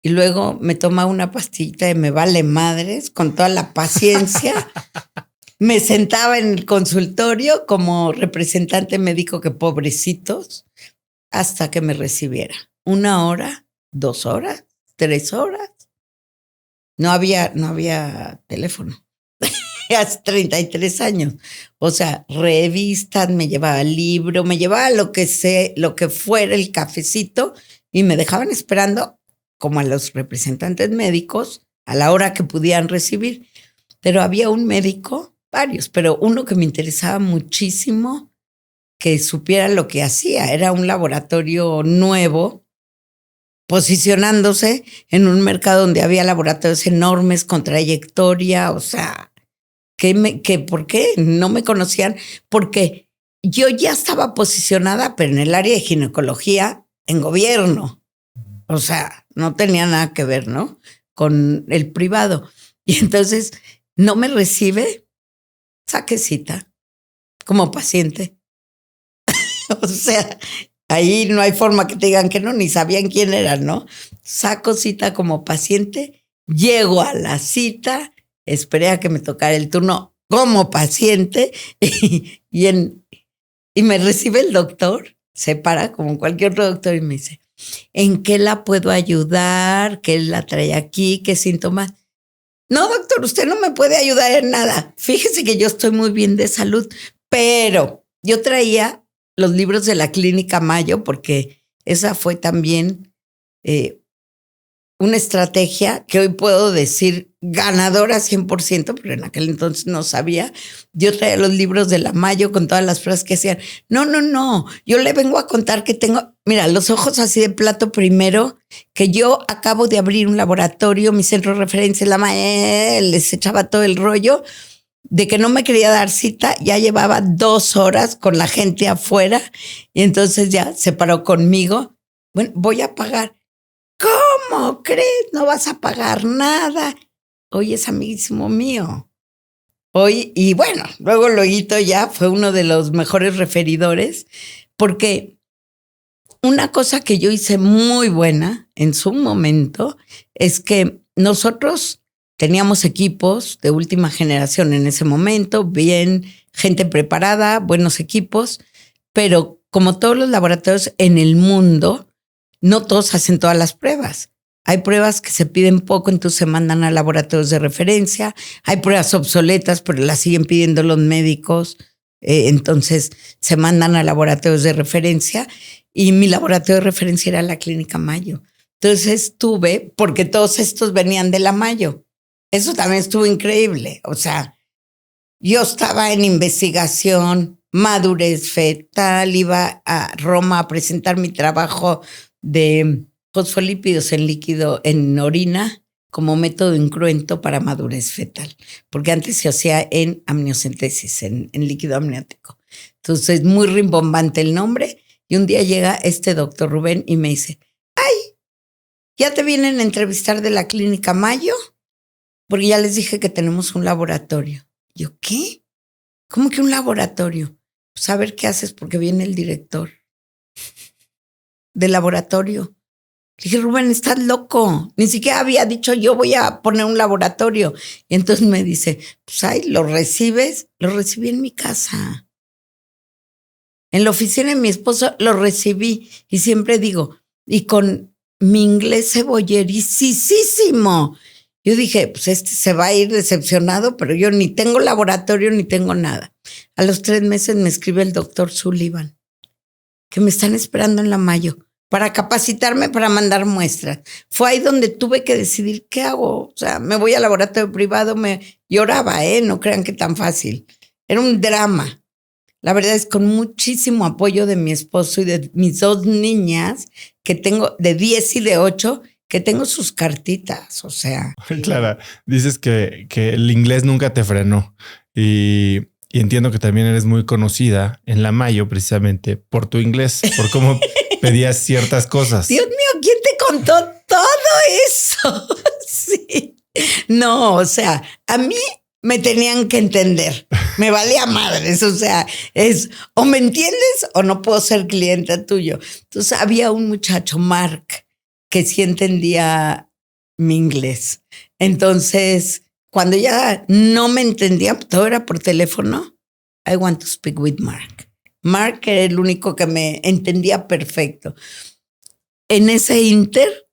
y luego me tomaba una pastillita y me vale madres con toda la paciencia. Me sentaba en el consultorio como representante médico, que pobrecitos, hasta que me recibiera. 1 hora, 2 horas, 3 horas. No había teléfono. Hace 33 años. O sea, revistas, me llevaba libro, me llevaba lo que fuera, el cafecito, y me dejaban esperando como a los representantes médicos a la hora que pudieran recibir. Pero había un médico, varios, pero uno que me interesaba muchísimo que supiera lo que hacía. Era un laboratorio nuevo, posicionándose en un mercado donde había laboratorios enormes con trayectoria. O sea, ¿por qué no me conocían? Porque yo ya estaba posicionada, pero en el área de ginecología, en gobierno. O sea, no tenía nada que ver, ¿no? Con el privado. Y entonces no me recibe, saque cita como paciente. O sea, ahí no hay forma que te digan que no, ni sabían quién era, ¿no? Saco cita como paciente, llego a la cita, esperé a que me tocara el turno como paciente y me recibe el doctor, se para como cualquier otro doctor y me dice, ¿en qué la puedo ayudar? ¿Qué la trae aquí? ¿Qué síntomas? No, doctor, usted no me puede ayudar en nada. Fíjese que yo estoy muy bien de salud, pero yo traía los libros de la Clínica Mayo porque esa fue también una estrategia que hoy puedo decir ganadora 100%, pero en aquel entonces no sabía. Yo traía los libros de la Mayo con todas las frases que hacían. No, yo le vengo a contar que tengo, mira, los ojos así de plato primero, que yo acabo de abrir un laboratorio, mi centro de referencia, la Mayo, les echaba todo el rollo de que no me quería dar cita. Ya llevaba 2 horas con la gente afuera y entonces ya se paró conmigo. Bueno, voy a pagar. ¿Cómo crees? No vas a pagar nada. Hoy es amiguísimo mío. Hoy, y bueno, luego Loguito ya fue uno de los mejores referidores, porque una cosa que yo hice muy buena en su momento es que nosotros teníamos equipos de última generación en ese momento, bien, gente preparada, buenos equipos, pero como todos los laboratorios en el mundo, no todos hacen todas las pruebas. Hay pruebas que se piden poco, entonces se mandan a laboratorios de referencia. Hay pruebas obsoletas, pero las siguen pidiendo los médicos. Entonces se mandan a laboratorios de referencia. Y mi laboratorio de referencia era la Clínica Mayo. Entonces estuve, porque todos estos venían de la Mayo. Eso también estuvo increíble. O sea, yo estaba en investigación, madurez fetal, iba a Roma a presentar mi trabajo de fosfolípidos en líquido, en orina, como método incruento para madurez fetal, porque antes se hacía en amniocentesis, en líquido amniótico. Entonces, muy rimbombante el nombre, y un día llega este doctor Rubén y me dice, ¡ay! ¿Ya te vienen a entrevistar de la Clínica Mayo? Porque ya les dije que tenemos un laboratorio. Yo, ¿qué? ¿Cómo que un laboratorio? Pues a ver qué haces, porque viene el director del laboratorio. Le dije, Rubén, estás loco. Ni siquiera había dicho yo voy a poner un laboratorio. Y entonces me dice, pues ay, ¿lo recibes? Lo recibí en mi casa. En la oficina de mi esposo lo recibí. Y siempre digo, y con mi inglés cebollerisísimo. Yo dije, pues este se va a ir decepcionado, pero yo ni tengo laboratorio ni tengo nada. A los 3 meses me escribe el doctor Sullivan, que me están esperando en la Mayo para capacitarme para mandar muestras. Fue ahí donde tuve que decidir qué hago. O sea, me voy al laboratorio privado, me lloraba, no crean que tan fácil. Era un drama. La verdad es con muchísimo apoyo de mi esposo y de mis 2 niñas, que tengo de 10 y de 8, que tengo sus cartitas, o sea. Clara, dices que el inglés nunca te frenó y entiendo que también eres muy conocida en la Mayo precisamente por tu inglés, por cómo pedías ciertas cosas. Dios mío, ¿quién te contó todo eso? Sí. No, o sea, a mí me tenían que entender. Me valía madres, o sea, es o me entiendes o no puedo ser cliente tuyo. Entonces había un muchacho, Mark, que sí entendía mi inglés. Entonces, cuando ya no me entendía, todo era por teléfono, I want to speak with Mark. Mark era el único que me entendía perfecto. En ese inter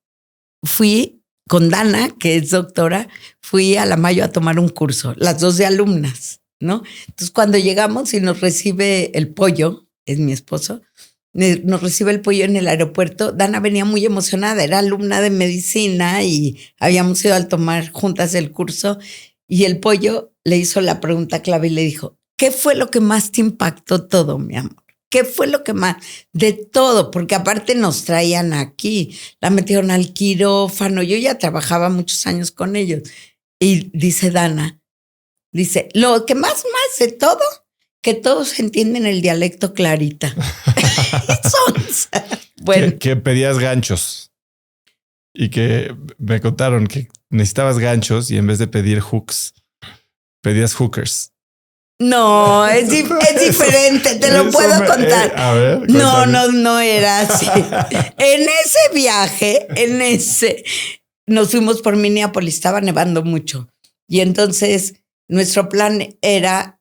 fui con Dana, que es doctora, fui a la Mayo a tomar un curso, las 2 de alumnas, ¿no? Entonces, cuando llegamos y nos recibe el pollo, es mi esposo, nos recibe el pollo en el aeropuerto. Dana venía muy emocionada, era alumna de medicina y habíamos ido a tomar juntas el curso, y el pollo le hizo la pregunta clave y le dijo, ¿qué fue lo que más te impactó todo, mi amor? ¿Qué fue lo que más? De todo, porque aparte nos traían aquí, la metieron al quirófano, yo ya trabajaba muchos años con ellos. Y dice Dana, dice, lo que más de todo, que todos entienden el dialecto clarita. Bueno. Que pedías ganchos y que me contaron que necesitabas ganchos y en vez de pedir hooks, pedías hookers. No, es diferente, te lo puedo contar. A ver, no era así. En ese viaje, nos fuimos por Minneapolis, estaba nevando mucho. Y entonces nuestro plan era,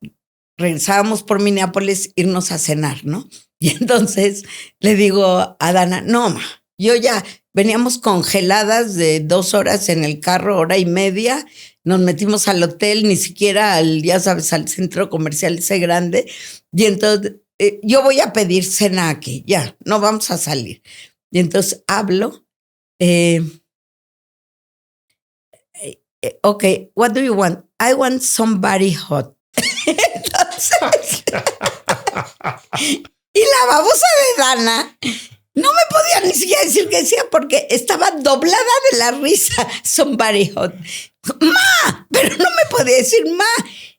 regresábamos por Minneapolis, irnos a cenar, ¿no? Y entonces le digo a Dana, no, ma, yo ya veníamos congeladas de 2 horas en el carro, 1.5 horas. Nos metimos al hotel, ni siquiera ya sabes, al centro comercial ese grande. Y entonces yo voy a pedir cena aquí, ya, no vamos a salir. Y entonces hablo. Ok, what do you want? I want somebody hot. Entonces, y la babosa de Dana no me podía ni siquiera decir qué decía porque estaba doblada de la risa. Somebody hot. ¡Ma! Pero no me podía decir ma.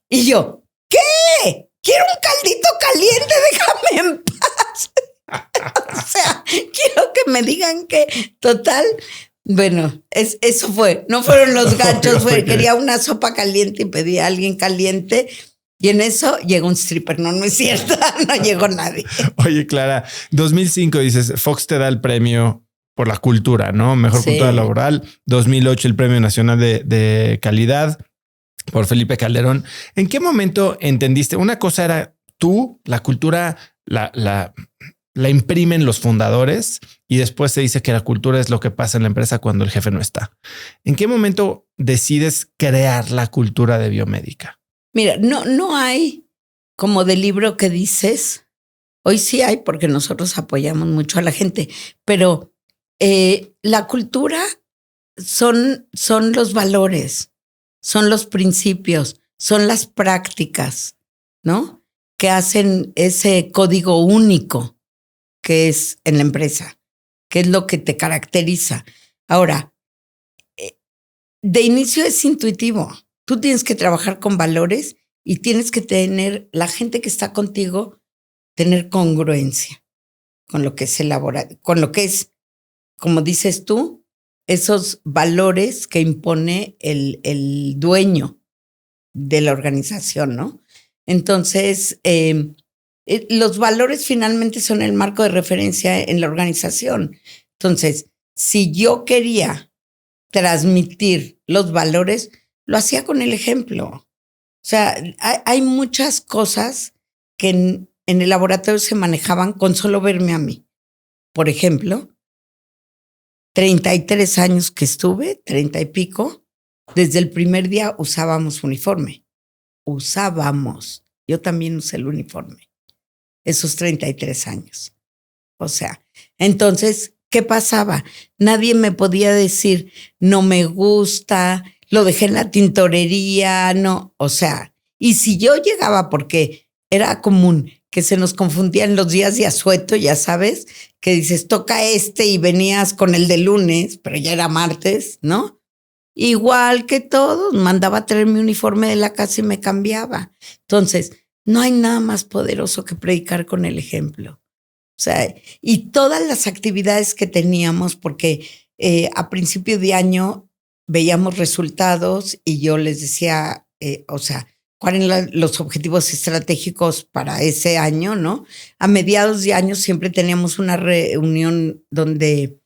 Y yo, ¿qué? Quiero un caldito caliente, déjame en paz. O sea, quiero que me digan que, total. Bueno, eso fue. No fueron los ganchos, quería una sopa caliente y pedí a alguien caliente. Y en eso llegó un stripper. No es cierto, no llegó nadie. Oye, Clara, 2005 dices, Fox te da el premio por la cultura, ¿no? Mejor cultura laboral. 2008 el Premio Nacional de Calidad por Felipe Calderón. ¿En qué momento entendiste? Una cosa era tú, la cultura, la la imprimen los fundadores y después se dice que la cultura es lo que pasa en la empresa cuando el jefe no está. ¿En qué momento decides crear la cultura de biomédica? Mira, no hay como del libro que dices. Hoy sí hay porque nosotros apoyamos mucho a la gente, pero la cultura son los valores, son los principios, son las prácticas, ¿no? Que hacen ese código único que es en la empresa, que es lo que te caracteriza. Ahora, de inicio es intuitivo. Tú tienes que trabajar con valores y tienes que tener, la gente que está contigo, tener congruencia con lo que es elaborado, con lo que es, como dices tú, esos valores que impone el dueño de la organización, ¿no? Entonces, los valores finalmente son el marco de referencia en la organización. Entonces, si yo quería transmitir los valores, lo hacía con el ejemplo. O sea, hay muchas cosas que en el laboratorio se manejaban con solo verme a mí. Por ejemplo, 33 años que estuve, 30 y pico, desde el primer día usábamos uniforme. Yo también usé el uniforme. Esos 33 años. O sea, entonces, ¿qué pasaba? Nadie me podía decir, no me gusta, lo dejé en la tintorería, no. O sea, y si yo llegaba, porque era común que se nos confundían los días de asueto, ya sabes, que dices, toca y venías con el de lunes, pero ya era martes, ¿no? Igual que todos, mandaba a traer mi uniforme de la casa y me cambiaba. Entonces, no hay nada más poderoso que predicar con el ejemplo. O sea, y todas las actividades que teníamos, porque a principio de año veíamos resultados y yo les decía, cuáles eran los objetivos estratégicos para ese año, ¿no? A mediados de año siempre teníamos una reunión donde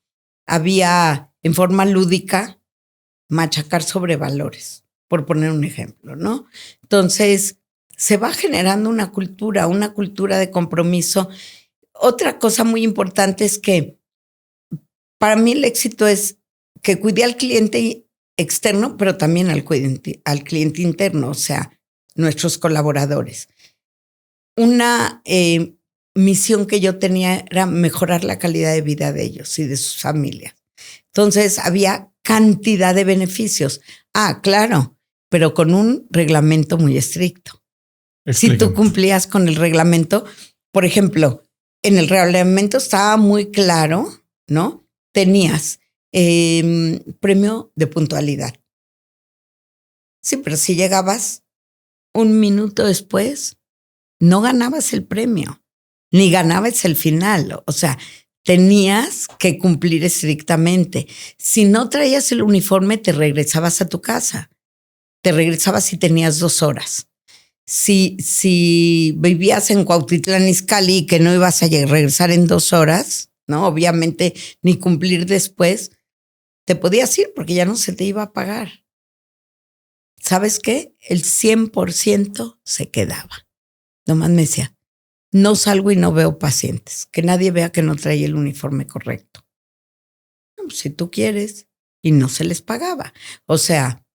había, en forma lúdica, machacar sobre valores, por poner un ejemplo, ¿no? Entonces, se va generando una cultura de compromiso. Otra cosa muy importante es que para mí el éxito es que cuide al cliente externo, pero también al cliente interno, o sea, nuestros colaboradores. Una misión que yo tenía era mejorar la calidad de vida de ellos y de sus familias. Entonces, había cantidad de beneficios. Ah, claro, pero con un reglamento muy estricto. Si tú cumplías con el reglamento, por ejemplo, en el reglamento estaba muy claro, ¿no? Tenías premio de puntualidad. Sí, pero si llegabas un minuto después, no ganabas el premio, ni ganabas el final. O sea, tenías que cumplir estrictamente. Si no traías el uniforme, te regresabas a tu casa. Te regresabas si tenías 2 horas. Si vivías en Cuautitlán Izcalli y que no ibas a regresar en 2 horas, ¿no? Obviamente, ni cumplir después, te podías ir porque ya no se te iba a pagar. ¿Sabes qué? El 100% se quedaba. Nomás me decía, no salgo y no veo pacientes. Que nadie vea que no traía el uniforme correcto. Pues, si tú quieres. Y no se les pagaba. O sea,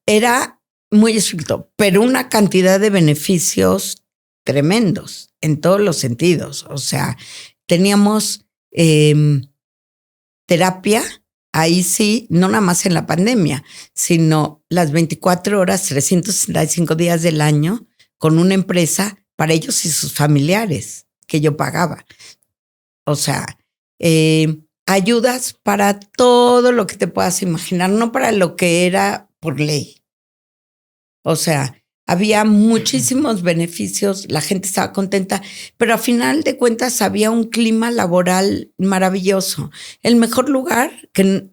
era muy estricto, pero una cantidad de beneficios tremendos en todos los sentidos. O sea, teníamos terapia, ahí sí, no nada más en la pandemia, sino las 24 horas, 365 días del año, con una empresa para ellos y sus familiares que yo pagaba. O sea, ayudas para todo lo que te puedas imaginar, no para lo que era por ley. O sea, había muchísimos beneficios, la gente estaba contenta, pero a final de cuentas había un clima laboral maravilloso. El mejor lugar, que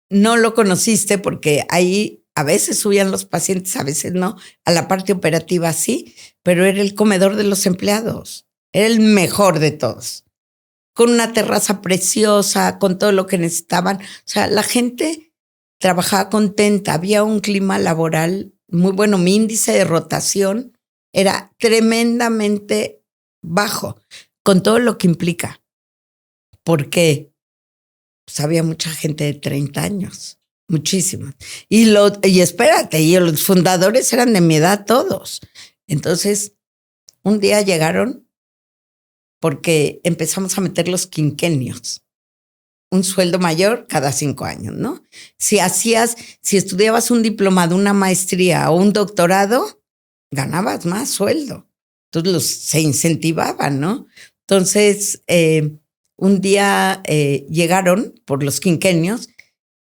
no lo conociste porque ahí a veces subían los pacientes, a veces no, a la parte operativa sí, pero era el comedor de los empleados. Era el mejor de todos. Con una terraza preciosa, con todo lo que necesitaban. O sea, la gente trabajaba contenta, había un clima laboral muy bueno. Mi índice de rotación era tremendamente bajo. con todo lo que implica. Porque pues, había mucha gente de 30 años, muchísima. Y espérate, y los fundadores eran de mi edad todos. Entonces, un día llegaron porque empezamos a meter los quinquenios. Un sueldo mayor cada 5 años, ¿no? Si estudiabas un diplomado, una maestría o un doctorado, ganabas más sueldo. Entonces se incentivaban, ¿no? Entonces, un día llegaron por los quinquenios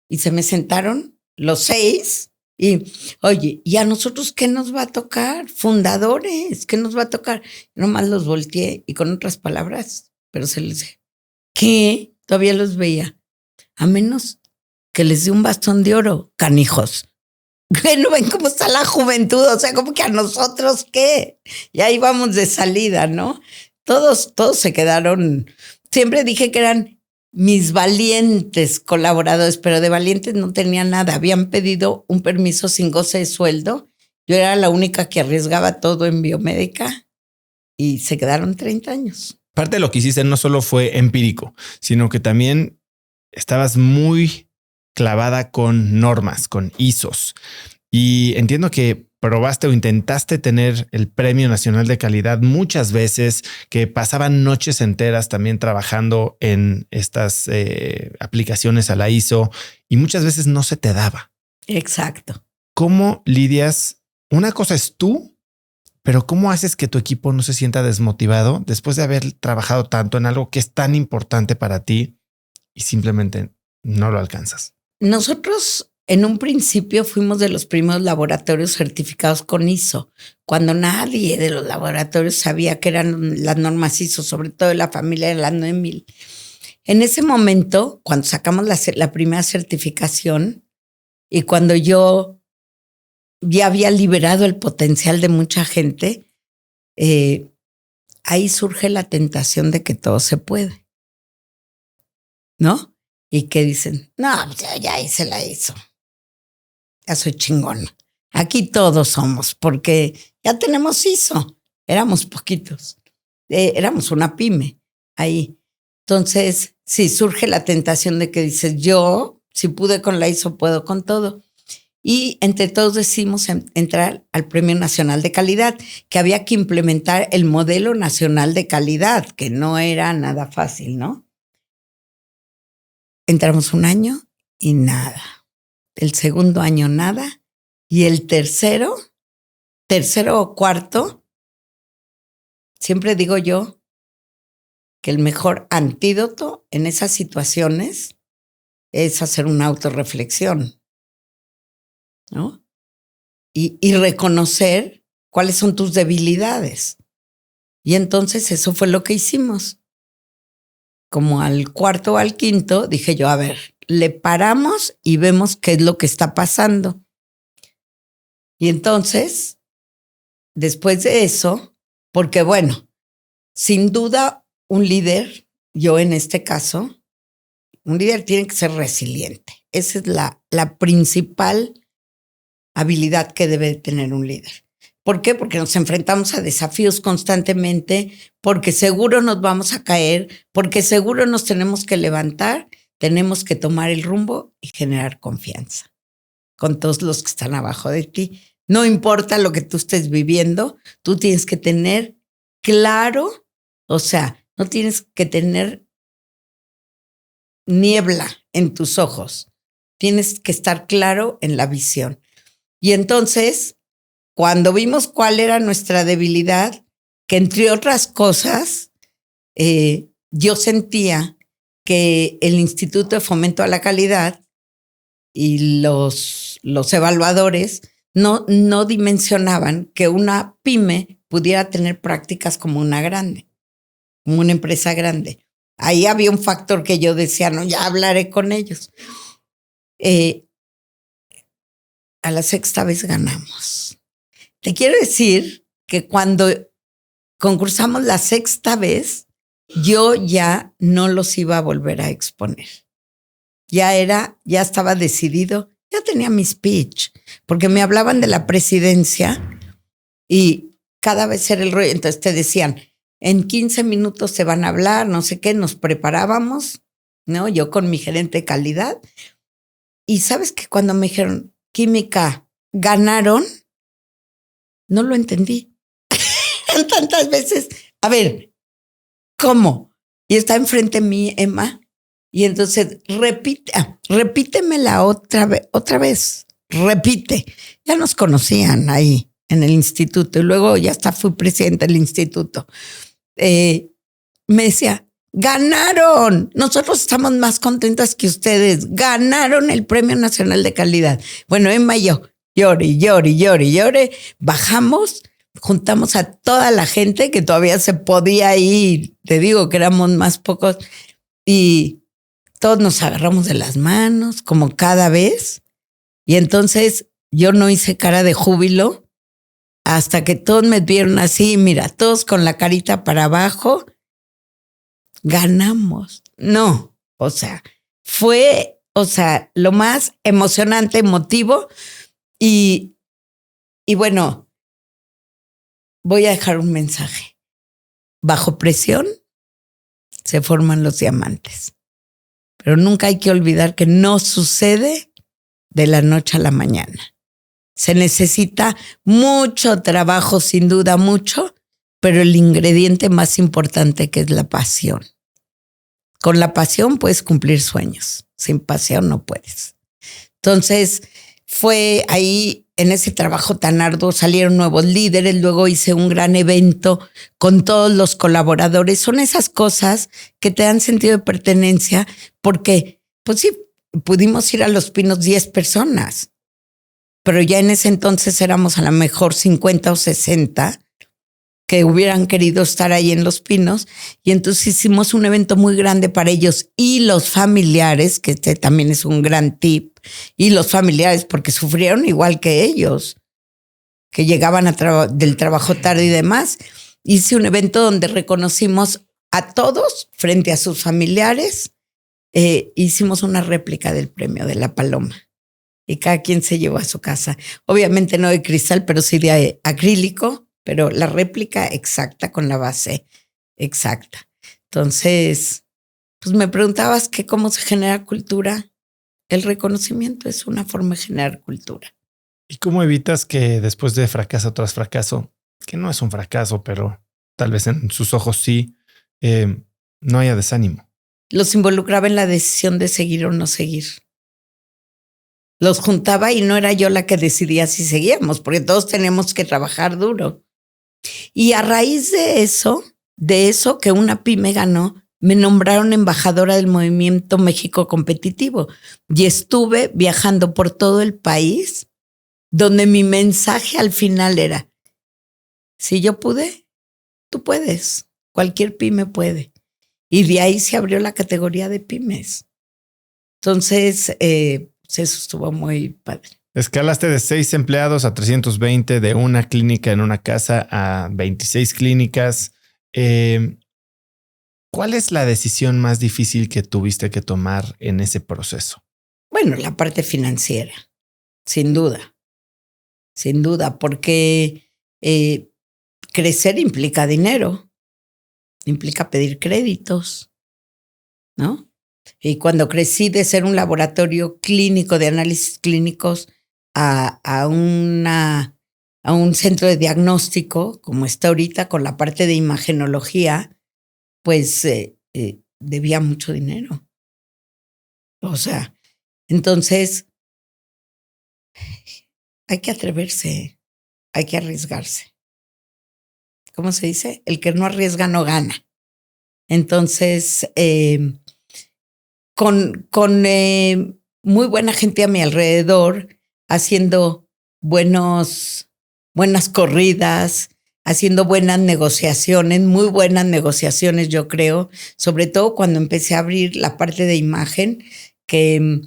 y se me sentaron los 6 y, oye, ¿y a nosotros qué nos va a tocar? Fundadores, ¿qué nos va a tocar? Nomás los volteé y con otras palabras, pero se les dije, ¿qué? Todavía los veía. A menos que les dé un bastón de oro, canijos. ¿Qué no ven cómo está la juventud? O sea, como que a nosotros, ¿qué? Y ahí vamos de salida, ¿no? Todos se quedaron. Siempre dije que eran mis valientes colaboradores, pero de valientes no tenía nada. Habían pedido un permiso sin goce de sueldo. Yo era la única que arriesgaba todo en biomédica y se quedaron 30 años. Parte de lo que hiciste no solo fue empírico, sino que también estabas muy clavada con normas, con ISOs. Y entiendo que probaste o intentaste tener el Premio Nacional de Calidad muchas veces, que pasaban noches enteras también trabajando en estas aplicaciones a la ISO y muchas veces no se te daba. Exacto. ¿Cómo lidias? Una cosa es tú, pero ¿cómo haces que tu equipo no se sienta desmotivado después de haber trabajado tanto en algo que es tan importante para ti y simplemente no lo alcanzas? Nosotros en un principio fuimos de los primeros laboratorios certificados con ISO, cuando nadie de los laboratorios sabía que eran las normas ISO, sobre todo de la familia de las 9000. En ese momento, cuando sacamos la primera certificación y cuando yo ya había liberado el potencial de mucha gente, ahí surge la tentación de que todo se puede, ¿no? Y que dicen, no, ya hice la ISO. Ya soy chingona. Aquí todos somos, porque ya tenemos ISO. Éramos poquitos. Éramos una pyme ahí. Entonces, sí, surge la tentación de que dices, yo, si pude con la ISO, puedo con todo. Y entre todos decidimos entrar al Premio Nacional de Calidad, que había que implementar el modelo nacional de calidad, que no era nada fácil, ¿no? Entramos un año y nada. El segundo año nada. Y el tercero o cuarto, siempre digo yo que el mejor antídoto en esas situaciones es hacer una autorreflexión, ¿no? Y reconocer cuáles son tus debilidades. Y entonces eso fue lo que hicimos. Como al cuarto o al quinto, dije yo, a ver, le paramos y vemos qué es lo que está pasando. Y entonces, después de eso, porque bueno, sin duda un líder, yo en este caso, un líder tiene que ser resiliente. Esa es la principal habilidad que debe tener un líder. ¿Por qué? Porque nos enfrentamos a desafíos constantemente, porque seguro nos vamos a caer, porque seguro nos tenemos que levantar, tenemos que tomar el rumbo y generar confianza con todos los que están abajo de ti. No importa lo que tú estés viviendo, tú tienes que tener claro, o sea, no tienes que tener niebla en tus ojos, tienes que estar claro en la visión. Y entonces, cuando vimos cuál era nuestra debilidad, que entre otras cosas, yo sentía que el Instituto de Fomento a la Calidad y los evaluadores no dimensionaban que una pyme pudiera tener prácticas como una grande, como una empresa grande. Ahí había un factor que yo decía, no, ya hablaré con ellos. A la sexta vez ganamos. Te quiero decir que cuando concursamos la sexta vez, yo ya no los iba a volver a exponer. Ya estaba decidido, ya tenía mi speech, porque me hablaban de la presidencia y cada vez era el rollo. Entonces te decían, en 15 minutos se van a hablar, no sé qué, nos preparábamos, ¿no? Yo con mi gerente de calidad. Y sabes que cuando me dijeron, química, ganaron, no lo entendí. Tantas veces. A ver, ¿cómo? Y está enfrente de mí, Emma, y entonces repítemela otra vez, repite. Ya nos conocían ahí en el instituto y luego ya hasta fui presidenta del instituto. Me decía, ganaron, nosotros estamos más contentas que ustedes, ganaron el Premio Nacional de Calidad. Bueno, Emma y yo, llore, bajamos, juntamos a toda la gente que todavía se podía ir, te digo que éramos más pocos, y todos nos agarramos de las manos, como cada vez, y entonces yo no hice cara de júbilo hasta que todos me vieron así, mira, todos con la carita para abajo. Ganamos. No, fue, lo más emocionante, emotivo. Y bueno, voy a dejar un mensaje. Bajo presión se forman los diamantes. Pero nunca hay que olvidar que no sucede de la noche a la mañana. Se necesita mucho trabajo, sin duda mucho, pero el ingrediente más importante que es la pasión. Con la pasión puedes cumplir sueños, sin pasión no puedes. Entonces fue ahí, en ese trabajo tan arduo, salieron nuevos líderes, luego hice un gran evento con todos los colaboradores. Son esas cosas que te dan sentido de pertenencia porque, pues sí, pudimos ir a Los Pinos 10 personas, pero ya en ese entonces éramos a lo mejor 50 o 60 que hubieran querido estar ahí en Los Pinos, y entonces hicimos un evento muy grande para ellos y los familiares, que este también es un gran tip, y los familiares porque sufrieron igual que ellos, que llegaban del trabajo tarde y demás. Hice un evento donde reconocimos a todos frente a sus familiares. Hicimos una réplica del premio de la Paloma y cada quien se llevó a su casa. Obviamente no de cristal, pero sí de acrílico, pero la réplica exacta con la base exacta. Entonces, pues me preguntabas que cómo se genera cultura. El reconocimiento es una forma de generar cultura. ¿Y cómo evitas que después de fracaso tras fracaso, que no es un fracaso, pero tal vez en sus ojos sí, no haya desánimo? Los involucraba en la decisión de seguir o no seguir. Los juntaba y no era yo la que decidía si seguíamos, porque todos teníamos que trabajar duro. Y a raíz de eso que una pyme ganó, me nombraron embajadora del Movimiento México Competitivo y estuve viajando por todo el país, donde mi mensaje al final era, si yo pude, tú puedes, cualquier pyme puede. Y de ahí se abrió la categoría de pymes. Entonces, eso estuvo muy padre. Escalaste de 6 empleados a 320, de una clínica en una casa a 26 clínicas. ¿Cuál es la decisión más difícil que tuviste que tomar en ese proceso? Bueno, la parte financiera, sin duda, porque crecer implica dinero, implica pedir créditos, ¿no? Y cuando crecí de ser un laboratorio clínico de análisis clínicos a un centro de diagnóstico, como está ahorita con la parte de imagenología, pues debía mucho dinero. Entonces hay que atreverse, hay que arriesgarse. ¿Cómo se dice? El que no arriesga no gana. Entonces, con muy buena gente a mi alrededor, haciendo buenas corridas, haciendo buenas negociaciones, muy buenas negociaciones, yo creo, sobre todo cuando empecé a abrir la parte de imagen, que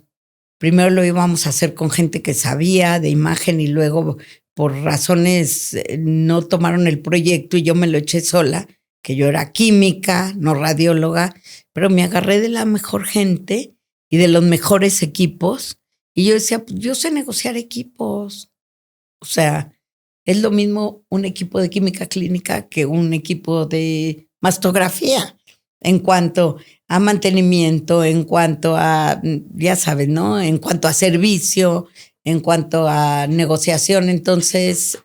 primero lo íbamos a hacer con gente que sabía de imagen y luego por razones no tomaron el proyecto y yo me lo eché sola, que yo era química, no radióloga, pero me agarré de la mejor gente y de los mejores equipos. Y yo decía, pues yo sé negociar equipos. Es lo mismo un equipo de química clínica que un equipo de mastografía en cuanto a mantenimiento, en cuanto a, ya sabes, ¿no? En cuanto a servicio, en cuanto a negociación. Entonces,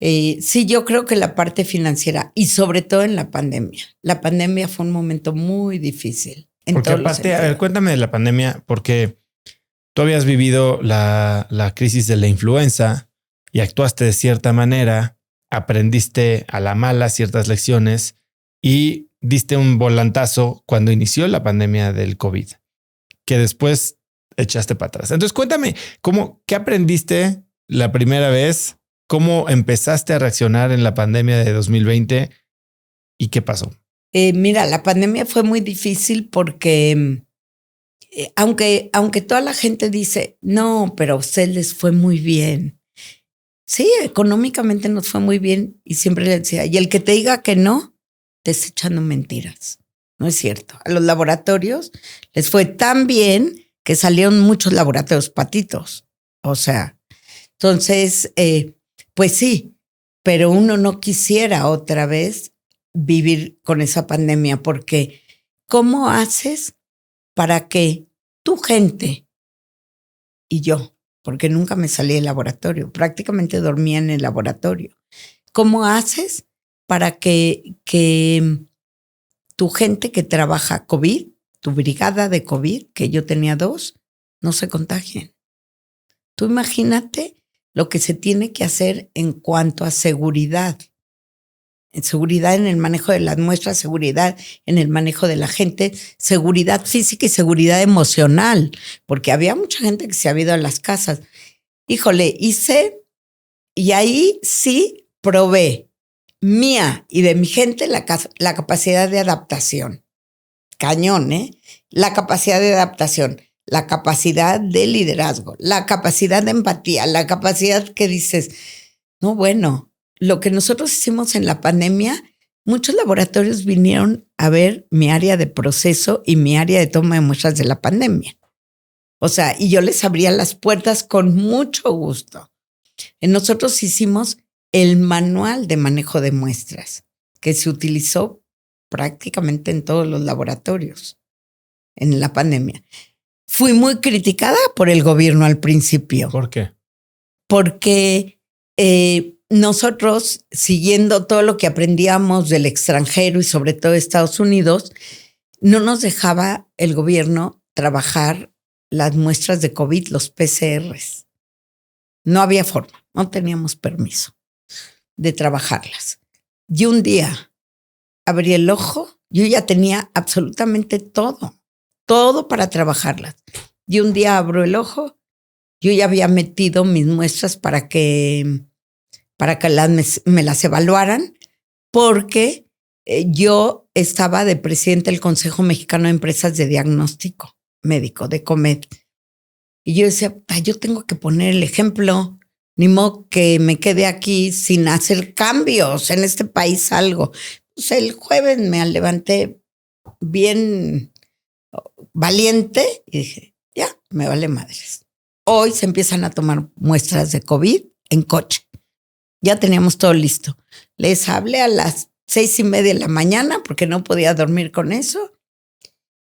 sí, yo creo que la parte financiera y sobre todo en la pandemia. La pandemia fue un momento muy difícil. Porque aparte, a ver, cuéntame de la pandemia, porque tú habías vivido la crisis de la influenza y actuaste de cierta manera, aprendiste a la mala ciertas lecciones y diste un volantazo cuando inició la pandemia del COVID, que después echaste para atrás. Entonces cuéntame, ¿qué aprendiste la primera vez? ¿Cómo empezaste a reaccionar en la pandemia de 2020 y qué pasó? Mira, la pandemia fue muy difícil porque aunque toda la gente dice, no, pero a ustedes les fue muy bien. Sí, económicamente nos fue muy bien y siempre le decía, y el que te diga que no, te está echando mentiras. No es cierto. A los laboratorios les fue tan bien que salieron muchos laboratorios patitos. O sea, entonces, pues sí, pero uno no quisiera otra vez vivir con esa pandemia porque ¿cómo haces para que tu gente y yo, porque nunca me salí del laboratorio, prácticamente dormía en el laboratorio, ¿cómo haces para que tu gente que trabaja COVID, tu brigada de COVID, que yo tenía 2, no se contagien? Tú imagínate lo que se tiene que hacer en cuanto a seguridad. Seguridad en el manejo de las muestras, seguridad en el manejo de la gente, seguridad física y seguridad emocional, porque había mucha gente que se había ido a las casas. Híjole, y ahí sí probé mía y de mi gente la capacidad de adaptación. Cañón, ¿eh? La capacidad de adaptación, la capacidad de liderazgo, la capacidad de empatía, la capacidad que dices, no, bueno, lo que nosotros hicimos en la pandemia, muchos laboratorios vinieron a ver mi área de proceso y mi área de toma de muestras de la pandemia. O sea, y yo les abría las puertas con mucho gusto. Nosotros hicimos el manual de manejo de muestras que se utilizó prácticamente en todos los laboratorios en la pandemia. Fui muy criticada por el gobierno al principio. ¿Por qué? Porque nosotros, siguiendo todo lo que aprendíamos del extranjero y sobre todo de Estados Unidos, no nos dejaba el gobierno trabajar las muestras de COVID, los PCRs. No había forma, no teníamos permiso de trabajarlas. Y un día abrí el ojo, yo ya tenía absolutamente todo para trabajarlas. Y un día abro el ojo, yo ya había metido mis muestras para que me las evaluaran, porque yo estaba de presidente del Consejo Mexicano de Empresas de Diagnóstico Médico, de COMED. Y yo decía, yo tengo que poner el ejemplo, ni modo que me quede aquí sin hacer cambios en este país algo. Pues el jueves me levanté bien valiente y dije, ya, me vale madres. Hoy se empiezan a tomar muestras de COVID en coche. Ya teníamos todo listo. Les hablé a las 6:30 de la mañana porque no podía dormir con eso.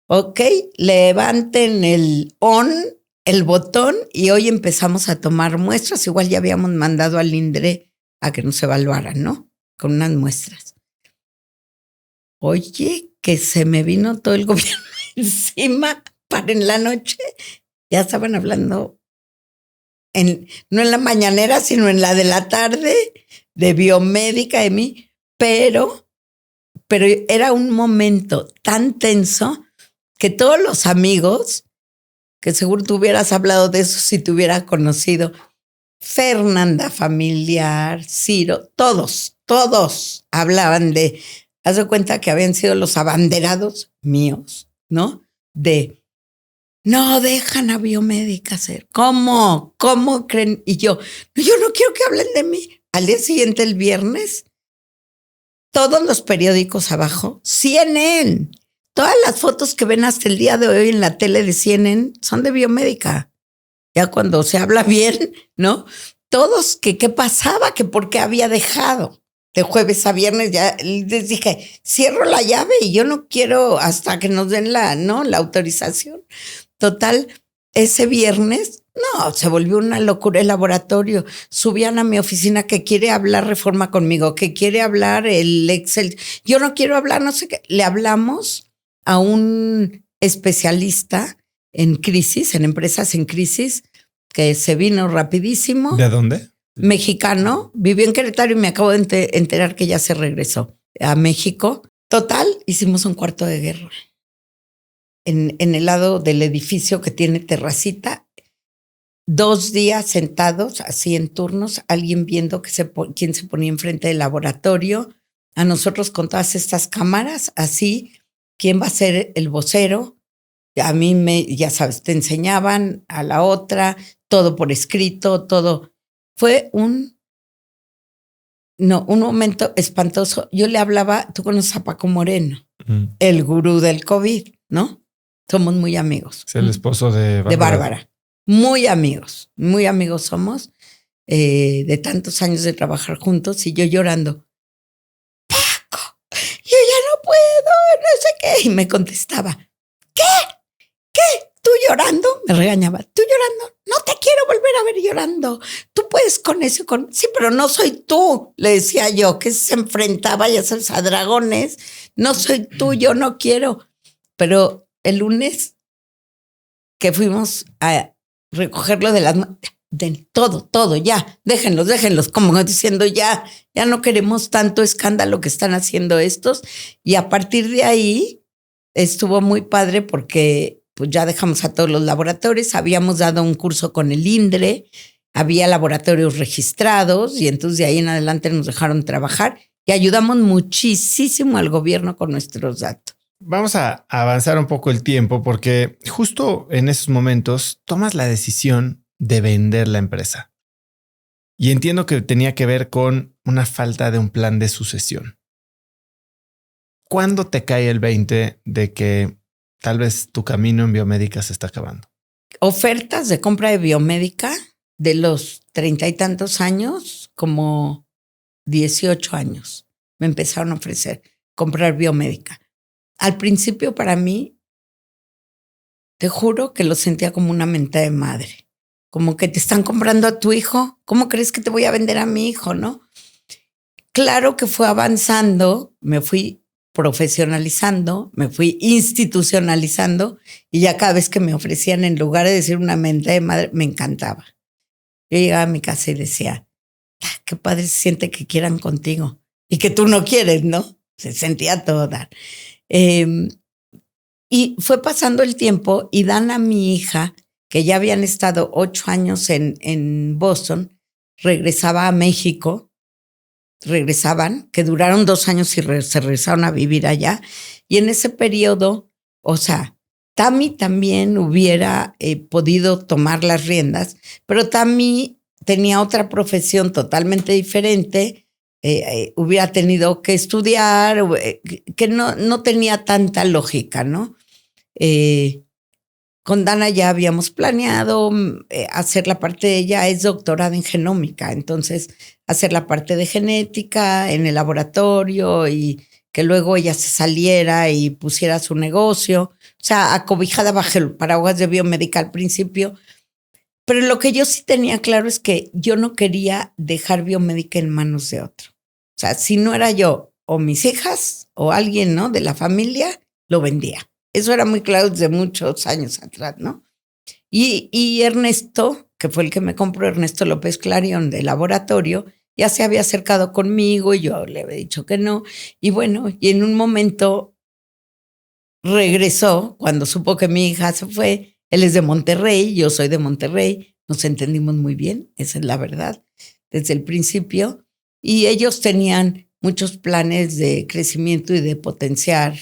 Ok, levanten el botón y hoy empezamos a tomar muestras. Igual ya habíamos mandado al INDRE a que nos evaluaran, ¿no? Con unas muestras. Oye, que se me vino todo el gobierno encima para en la noche. Ya estaban hablando no en la mañanera, sino en la de la tarde, de biomédica de mí, pero era un momento tan tenso que todos los amigos, que seguro tú hubieras hablado de eso si te hubiera conocido, Fernanda, familiar, Ciro, todos hablaban haz de cuenta que habían sido los abanderados míos, ¿no? No dejan a biomédica hacer. ¿Cómo creen? Y yo no quiero que hablen de mí. Al día siguiente, el viernes, todos los periódicos abajo, CNN, todas las fotos que ven hasta el día de hoy en la tele de CNN son de biomédica. Ya cuando se habla bien, ¿no? todos que qué pasaba, que por qué había dejado. De jueves a viernes ya les dije, cierro la llave y yo no quiero hasta que nos den la autorización. Total, ese viernes, no, se volvió una locura el laboratorio. Subían a mi oficina que quiere hablar Reforma conmigo, que quiere hablar el Excel. Yo no quiero hablar, no sé qué. Le hablamos a un especialista en crisis, en empresas en crisis, que se vino rapidísimo. ¿De dónde? Mexicano, vivió en Querétaro y me acabo de enterar que ya se regresó a México. Total, hicimos un cuarto de guerra. En el lado del edificio que tiene terracita, 2 días sentados, así en turnos, alguien viendo quién se ponía enfrente del laboratorio, a nosotros con todas estas cámaras, así, quién va a ser el vocero. A mí ya sabes, te enseñaban a la otra, todo por escrito, todo. Fue un momento espantoso. Yo le hablaba, tú conoces a Paco Moreno, el gurú del COVID, ¿no? Somos muy amigos. Es el esposo de Bárbara. De Bárbara. Muy amigos somos, de tantos años de trabajar juntos y yo llorando. Paco, yo ya no puedo, no sé qué. Y me contestaba, ¿qué? ¿Tú llorando? Me regañaba. ¿Tú llorando? No te quiero volver a ver llorando. Tú puedes con eso. Sí, pero no soy tú, le decía yo, que se enfrentaba, ya sabes, a dragones. No soy tú, yo no quiero. Pero el lunes que fuimos a recogerlo de todo, ya, déjenlos, como diciendo ya no queremos tanto escándalo que están haciendo estos. Y a partir de ahí estuvo muy padre porque pues ya dejamos a todos los laboratorios, habíamos dado un curso con el INDRE, había laboratorios registrados y entonces de ahí en adelante nos dejaron trabajar y ayudamos muchísimo al gobierno con nuestros datos. Vamos a avanzar un poco el tiempo porque justo en esos momentos tomas la decisión de vender la empresa. Y entiendo que tenía que ver con una falta de un plan de sucesión. ¿Cuándo te cae el 20 de que tal vez tu camino en biomédica se está acabando? Ofertas de compra de biomédica de los 30 y tantos años, como 18 años, me empezaron a ofrecer comprar biomédica. Al principio para mí, te juro que lo sentía como una mentada de madre. Como que te están comprando a tu hijo. ¿Cómo crees que te voy a vender a mi hijo, no? Claro que fue avanzando, me fui profesionalizando, me fui institucionalizando y ya cada vez que me ofrecían, en lugar de decir una mentada de madre, me encantaba. Yo llegaba a mi casa y decía, qué padre se siente que quieran contigo y que tú no quieres, ¿no? Se sentía todo dar. Y fue pasando el tiempo y Dana, mi hija, que ya habían estado 8 años en Boston, regresaba a México, que duraron 2 años y se regresaron a vivir allá. Y en ese periodo, o sea, Tami también hubiera podido tomar las riendas, pero Tami tenía otra profesión totalmente diferente, hubiera tenido que estudiar, que no tenía tanta lógica, ¿no? Con Dana ya habíamos planeado hacer la parte de ella, es doctorada en genómica, entonces hacer la parte de genética en el laboratorio y que luego ella se saliera y pusiera su negocio, o sea, acobijada bajo el paraguas de biomédica al principio. Pero lo que yo sí tenía claro es que yo no quería dejar biomédica en manos de otro. O sea, si no era yo o mis hijas o alguien, ¿no?, de la familia, lo vendía. Eso era muy claro desde muchos años atrás, ¿no? Y Ernesto, que fue el que me compró, Ernesto López Clarion del laboratorio, ya se había acercado conmigo y yo le había dicho que no. Y bueno, y en un momento regresó cuando supo que mi hija se fue. Él es de Monterrey, yo soy de Monterrey. Nos entendimos muy bien, esa es la verdad, desde el principio. Y ellos tenían muchos planes de crecimiento y de potenciar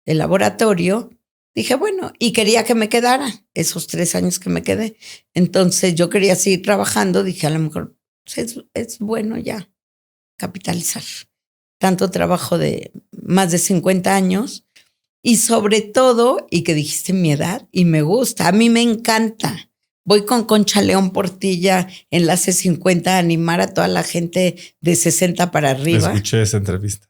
el laboratorio. Dije, bueno, y quería que me quedara esos 3 años que me quedé. Entonces yo quería seguir trabajando. Dije, a lo mejor es bueno ya capitalizar tanto trabajo de más de 50 años y sobre todo, y que dijiste mi edad, y me gusta, a mí me encanta, Voy con Concha León Portilla en la C50 a animar a toda la gente de 60 para arriba. Escuché esa entrevista.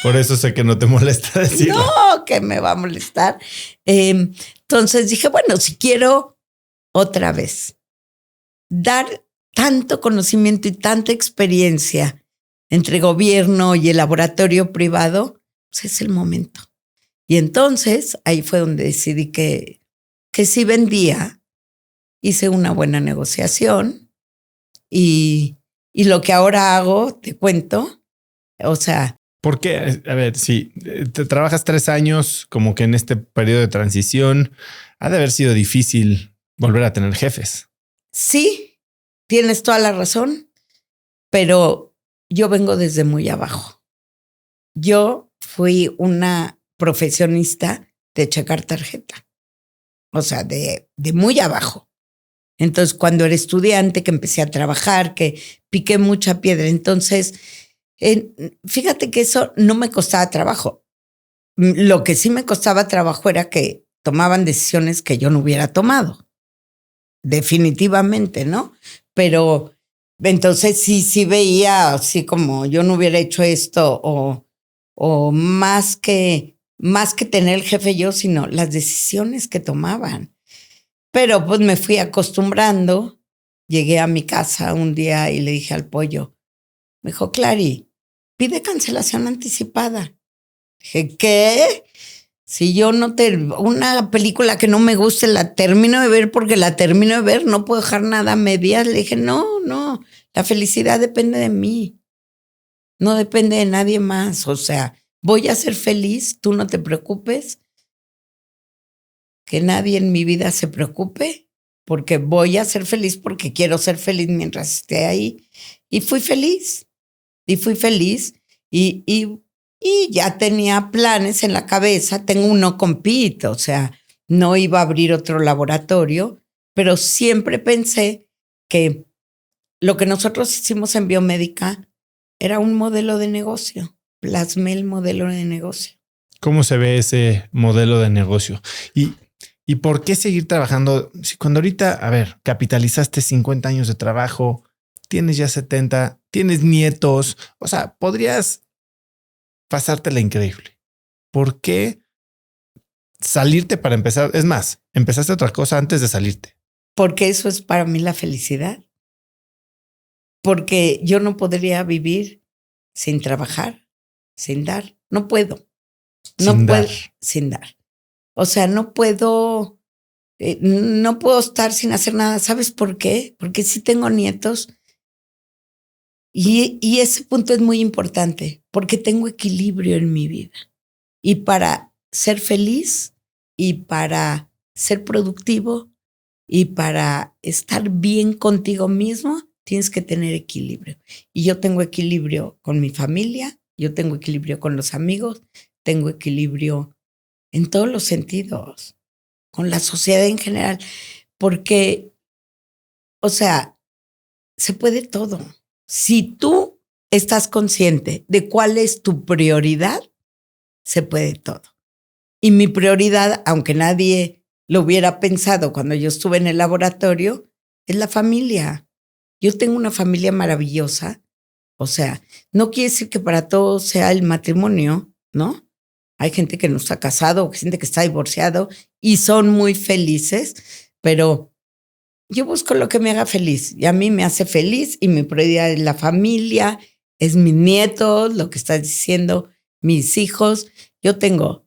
Por eso sé que no te molesta decirlo. No, que me va a molestar. Entonces dije, bueno, si quiero otra vez dar tanto conocimiento y tanta experiencia entre gobierno y el laboratorio privado, pues es el momento. Y entonces ahí fue donde decidí que sí vendía. Hice una buena negociación y lo que ahora hago, te cuento, o sea... ¿Por qué? A ver, si te trabajas 3 años como que en este periodo de transición, ha de haber sido difícil volver a tener jefes. Sí, tienes toda la razón, pero yo vengo desde muy abajo. Yo fui una profesionista de checar tarjeta, o sea, de muy abajo. Entonces, cuando era estudiante, que empecé a trabajar, que piqué mucha piedra. Entonces, fíjate que eso no me costaba trabajo. Lo que sí me costaba trabajo era que tomaban decisiones que yo no hubiera tomado. Definitivamente, ¿no? Pero entonces sí veía así como yo no hubiera hecho esto o más que tener el jefe yo, sino las decisiones que tomaban. Pero pues me fui acostumbrando. Llegué a mi casa un día y le dije al pollo, me dijo, Clary, pide cancelación anticipada. Dije, ¿qué? Si yo una película que no me guste, la termino de ver porque la termino de ver, no puedo dejar nada a medias. Le dije, no, la felicidad depende de mí. No depende de nadie más. O sea, voy a ser feliz, tú no te preocupes. Que nadie en mi vida se preocupe, porque voy a ser feliz porque quiero ser feliz mientras esté ahí. Y fui feliz. Y ya tenía planes en la cabeza. Tengo un no compete, o sea, no iba a abrir otro laboratorio, pero siempre pensé que lo que nosotros hicimos en biomédica era un modelo de negocio. Plasmé el modelo de negocio. ¿Cómo se ve ese modelo de negocio? ¿Y por qué seguir trabajando? Si cuando ahorita, a ver, capitalizaste 50 años de trabajo, tienes ya 70, tienes nietos, o sea, podrías pasártela increíble. ¿Por qué salirte para empezar? Es más, empezaste otra cosa antes de salirte. Porque eso es para mí la felicidad. Porque yo no podría vivir sin trabajar, sin dar. No puedo. Sin dar. O sea, no puedo estar sin hacer nada. ¿Sabes por qué? Porque sí tengo nietos y ese punto es muy importante porque tengo equilibrio en mi vida. Y para ser feliz y para ser productivo y para estar bien contigo mismo, tienes que tener equilibrio. Y yo tengo equilibrio con mi familia, yo tengo equilibrio con los amigos, tengo equilibrio en todos los sentidos, con la sociedad en general, porque, o sea, se puede todo. Si tú estás consciente de cuál es tu prioridad, se puede todo. Y mi prioridad, aunque nadie lo hubiera pensado cuando yo estuve en el laboratorio, es la familia. Yo tengo una familia maravillosa. O sea, no quiere decir que para todos sea el matrimonio, ¿no? Hay gente que no está casado, gente que está divorciado y son muy felices, pero yo busco lo que me haga feliz y a mí me hace feliz y mi prioridad es la familia, es mis nietos, lo que estás diciendo, mis hijos. Yo tengo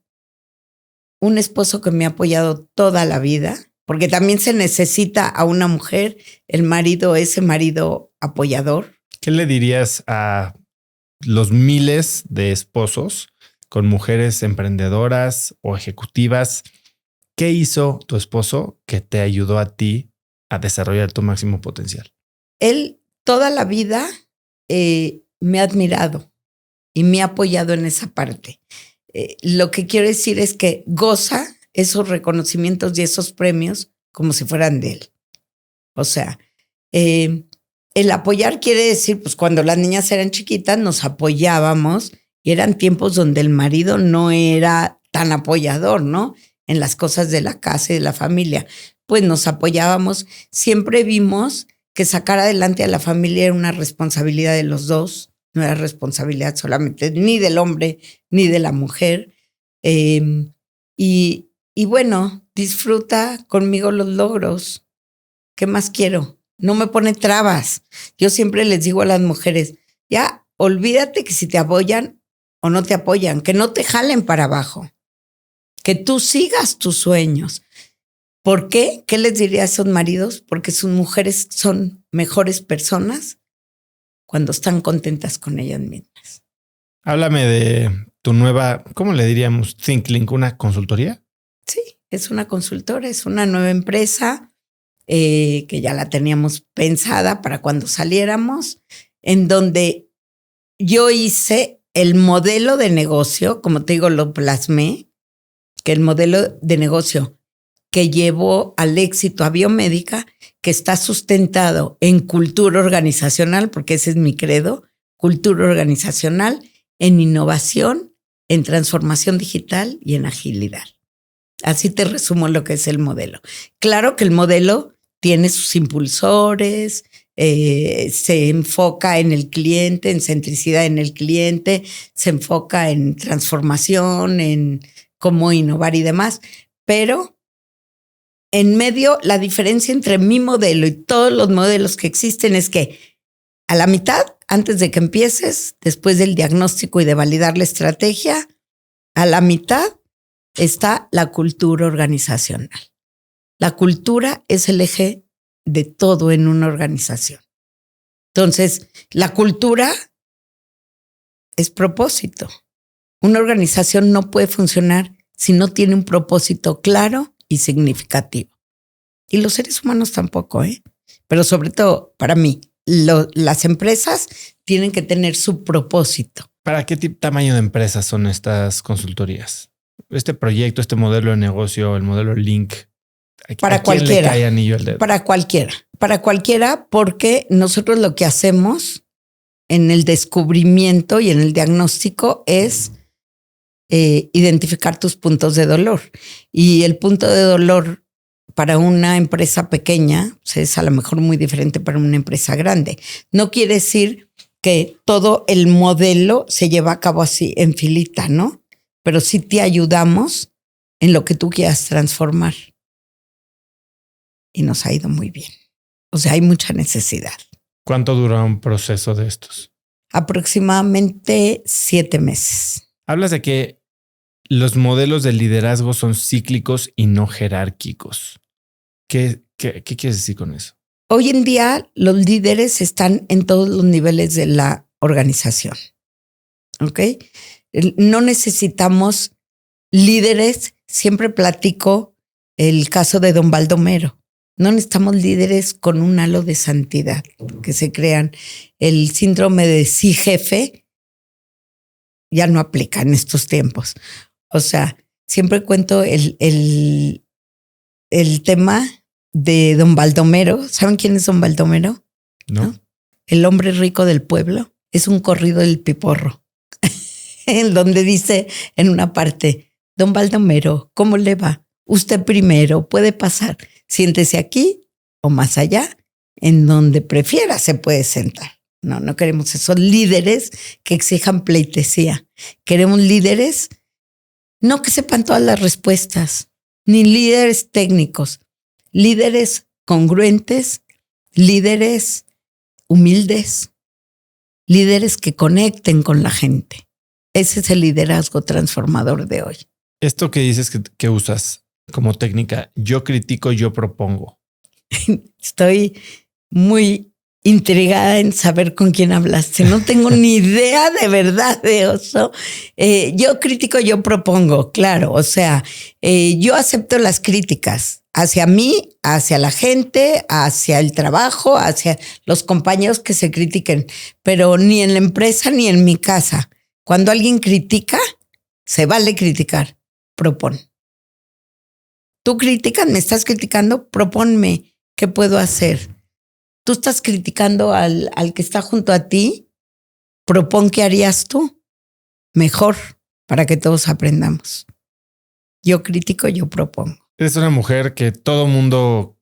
un esposo que me ha apoyado toda la vida, porque también se necesita a una mujer, el marido, ese marido apoyador. ¿Qué le dirías a los miles de esposos con mujeres emprendedoras o ejecutivas? ¿Qué hizo tu esposo que te ayudó a ti a desarrollar tu máximo potencial? Él toda la vida me ha admirado y me ha apoyado en esa parte. Lo que quiero decir es que goza esos reconocimientos y esos premios como si fueran de él. O sea, el apoyar quiere decir, pues cuando las niñas eran chiquitas nos apoyábamos y eran tiempos donde el marido no era tan apoyador, ¿no? En las cosas de la casa y de la familia. pues nos apoyábamos. Siempre vimos que sacar adelante a la familia era una responsabilidad de los dos, no era responsabilidad solamente ni del hombre ni de la mujer. Y bueno, disfruta conmigo los logros. ¿Qué más quiero? No me pone trabas. Yo siempre les digo a las mujeres, ya olvídate que si te apoyan o no te apoyan, que no te jalen para abajo, que tú sigas tus sueños. ¿Por qué? ¿Qué les diría a esos maridos? Porque sus mujeres son mejores personas cuando están contentas con ellas mismas. Háblame de tu nueva, ¿cómo le diríamos? ThinkLink, ¿una consultoría? Sí, es una consultora, es una nueva empresa que ya la teníamos pensada para cuando saliéramos, en donde yo hice el modelo de negocio, como te digo, lo plasmé, que el modelo de negocio que llevó al éxito a Biomédica, que está sustentado en cultura organizacional, porque ese es mi credo, cultura organizacional, en innovación, en transformación digital y en agilidad. Así te resumo lo que es el modelo. Claro que el modelo tiene sus impulsores, se enfoca en el cliente, en centricidad en el cliente, se enfoca en transformación, en cómo innovar y demás, pero en medio la diferencia entre mi modelo y todos los modelos que existen es que a la mitad, antes de que empieces, después del diagnóstico y de validar la estrategia, a la mitad está la cultura organizacional. La cultura es el eje de todo en una organización. Entonces, la cultura es propósito. Una organización no puede funcionar si no tiene un propósito claro y significativo. Y los seres humanos tampoco, Pero sobre todo, para mí, las empresas tienen que tener su propósito. ¿Para qué tamaño de empresas son estas consultorías? Este proyecto, este modelo de negocio, el modelo Link, para cualquiera. ¿Le cae anillo al dedo? Para cualquiera, porque nosotros lo que hacemos en el descubrimiento y en el diagnóstico es identificar tus puntos de dolor. Y el punto de dolor para una empresa pequeña es a lo mejor muy diferente para una empresa grande. No quiere decir que todo el modelo se lleva a cabo así en filita, ¿no? Pero sí te ayudamos en lo que tú quieras transformar. Y nos ha ido muy bien. O sea, hay mucha necesidad. ¿Cuánto dura un proceso de estos? Aproximadamente 7 meses. Hablas de que los modelos de liderazgo son cíclicos y no jerárquicos. ¿Qué quieres decir con eso? Hoy en día los líderes están en todos los niveles de la organización. ¿Ok? No necesitamos líderes. Siempre platico el caso de Don Baldomero. No necesitamos líderes con un halo de santidad que se crean. El síndrome de sí jefe ya no aplica en estos tiempos. O sea, siempre cuento el tema de Don Baldomero. ¿Saben quién es Don Baldomero? No. El hombre rico del pueblo. Es un corrido del piporro. En donde dice en una parte, Don Baldomero, ¿cómo le va? Usted primero puede pasar. Siéntese aquí o más allá, en donde prefiera se puede sentar. No queremos esos líderes que exijan pleitesía. Queremos líderes no que sepan todas las respuestas, ni líderes técnicos, líderes congruentes, líderes humildes, líderes que conecten con la gente. Ese es el liderazgo transformador de hoy. Esto que dices que usas como técnica, yo critico, yo propongo. Estoy muy intrigada en saber con quién hablaste. No tengo ni idea de verdad de eso. Yo critico, yo propongo, claro. O sea, yo acepto las críticas hacia mí, hacia la gente, hacia el trabajo, hacia los compañeros que se critiquen, pero ni en la empresa ni en mi casa. Cuando alguien critica, se vale criticar, propon. Tú criticas, me estás criticando, proponme qué puedo hacer. Tú estás criticando al que está junto a ti, propon qué harías tú mejor para que todos aprendamos. Yo critico, yo propongo. Eres una mujer que todo mundo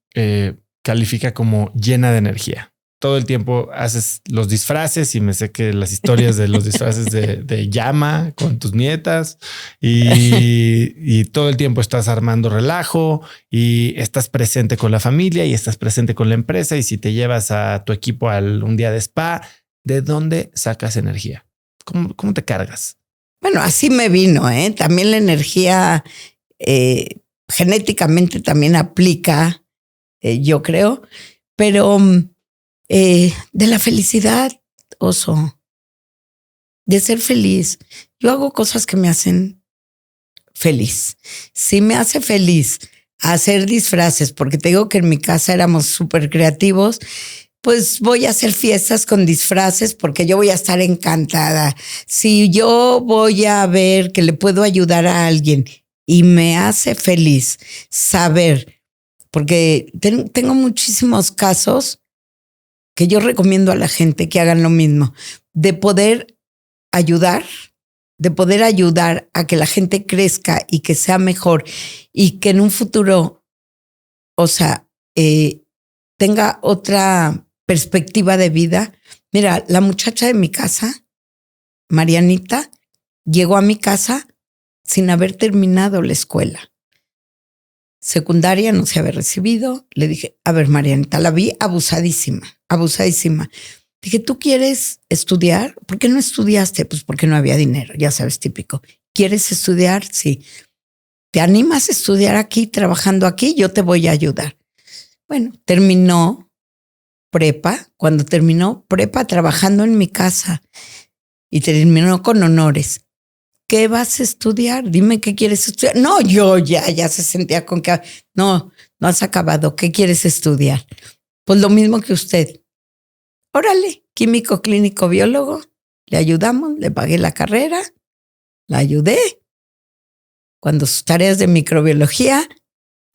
califica como llena de energía. Todo el tiempo haces los disfraces y me sé que las historias de los disfraces de llama con tus nietas y todo el tiempo estás armando relajo y estás presente con la familia y estás presente con la empresa. Y si te llevas a tu equipo un día de spa, ¿de dónde sacas energía? ¿Cómo te cargas? Bueno, así me vino, ¿eh? También la energía genéticamente también aplica, yo creo, pero de la felicidad, Oso, de ser feliz. Yo hago cosas que me hacen feliz. Si me hace feliz hacer disfraces, porque te digo que en mi casa éramos súper creativos, pues voy a hacer fiestas con disfraces porque yo voy a estar encantada. Si yo voy a ver que le puedo ayudar a alguien y me hace feliz saber, porque tengo muchísimos casos que yo recomiendo a la gente que hagan lo mismo, de poder ayudar a que la gente crezca y que sea mejor y que en un futuro, o sea, tenga otra perspectiva de vida. Mira, la muchacha de mi casa, Marianita, llegó a mi casa sin haber terminado la escuela. Secundaria, no se había recibido. Le dije, a ver, Marianita, la vi abusadísima. Dije, ¿tú quieres estudiar? ¿Por qué no estudiaste? Pues porque no había dinero, ya sabes, típico. ¿Quieres estudiar? Sí. ¿Te animas a estudiar aquí, trabajando aquí? Yo te voy a ayudar. Bueno, terminó prepa. Cuando terminó prepa, trabajando en mi casa y terminó con honores. ¿Qué vas a estudiar? Dime qué quieres estudiar. No, yo ya se sentía con que no has acabado. ¿Qué quieres estudiar? Pues lo mismo que usted. Órale, químico, clínico, biólogo. Le ayudamos, le pagué la carrera, la ayudé. Cuando sus tareas de microbiología,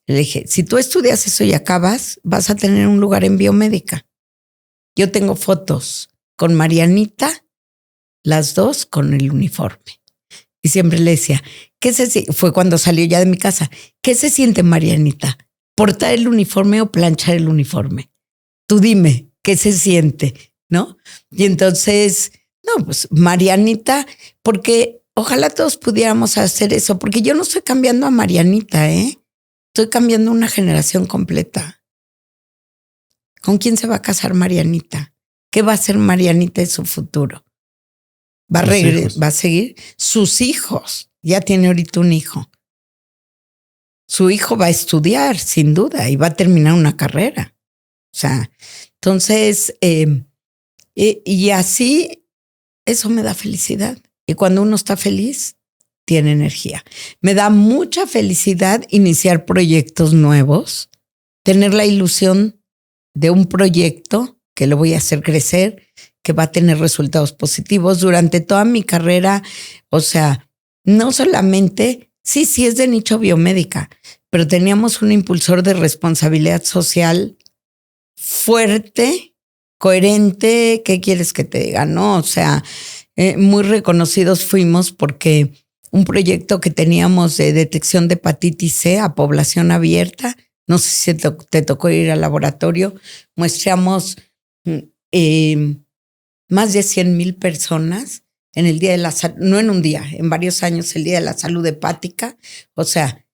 le dije, si tú estudias eso y acabas, vas a tener un lugar en biomédica. Yo tengo fotos con Marianita, las dos con el uniforme. Y siempre le decía, fue cuando salió ya de mi casa, ¿qué se siente, Marianita? ¿Portar el uniforme o planchar el uniforme? Tú dime, ¿qué se siente? ¿No? Y entonces, no, pues Marianita, porque ojalá todos pudiéramos hacer eso, porque yo no estoy cambiando a Marianita, estoy cambiando una generación completa. ¿Con quién se va a casar Marianita? ¿Qué va a hacer Marianita en su futuro? Va a seguir sus hijos. Ya tiene ahorita un hijo. Su hijo va a estudiar, sin duda, y va a terminar una carrera. O sea, entonces, y así, eso me da felicidad. Y cuando uno está feliz, tiene energía. Me da mucha felicidad iniciar proyectos nuevos, tener la ilusión de un proyecto que lo voy a hacer crecer, que va a tener resultados positivos durante toda mi carrera. O sea, no solamente, sí es de nicho biomédica, pero teníamos un impulsor de responsabilidad social fuerte, coherente. ¿Qué quieres que te diga? No, o sea, muy reconocidos fuimos porque un proyecto que teníamos de detección de hepatitis C a población abierta, no sé si te tocó ir al laboratorio, muestreamos más de 100,000 personas en el Día de la Salud, no en un día, en varios años, el Día de la Salud Hepática. O sea,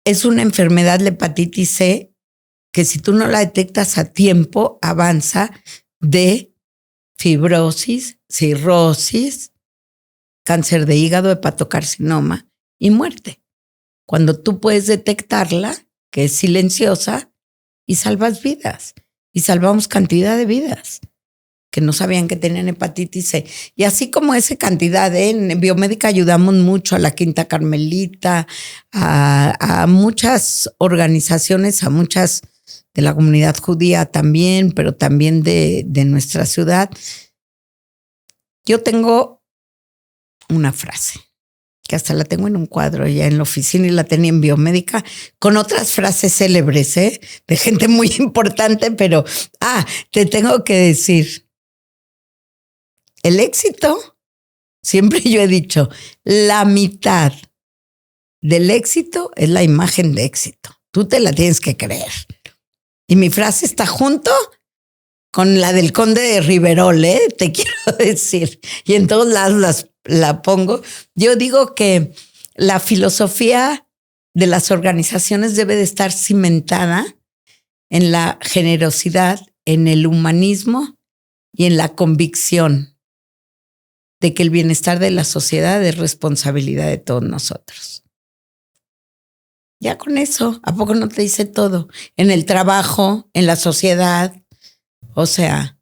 es una enfermedad, la hepatitis C, que si tú no la detectas a tiempo, avanza de fibrosis, cirrosis, cáncer de hígado, hepatocarcinoma y muerte. Cuando tú puedes detectarla, que es silenciosa, y salvas vidas. Y salvamos cantidad de vidas que no sabían que tenían hepatitis C. Y así como esa cantidad, en biomédica ayudamos mucho a la Quinta Carmelita, a muchas organizaciones, a muchas de la comunidad judía también, pero también de nuestra ciudad. Yo tengo una frase que hasta la tengo en un cuadro ya en la oficina y la tenía en biomédica, con otras frases célebres, de gente muy importante, pero te tengo que decir, el éxito, siempre yo he dicho, la mitad del éxito es la imagen de éxito. Tú te la tienes que creer. Y mi frase está junto con la del conde de Riverol, te quiero decir. Y en todos lados la pongo. Yo digo que la filosofía de las organizaciones debe de estar cimentada en la generosidad, en el humanismo y en la convicción de que el bienestar de la sociedad es responsabilidad de todos nosotros. Ya con eso, ¿a poco no te dice todo? En el trabajo, en la sociedad, o sea,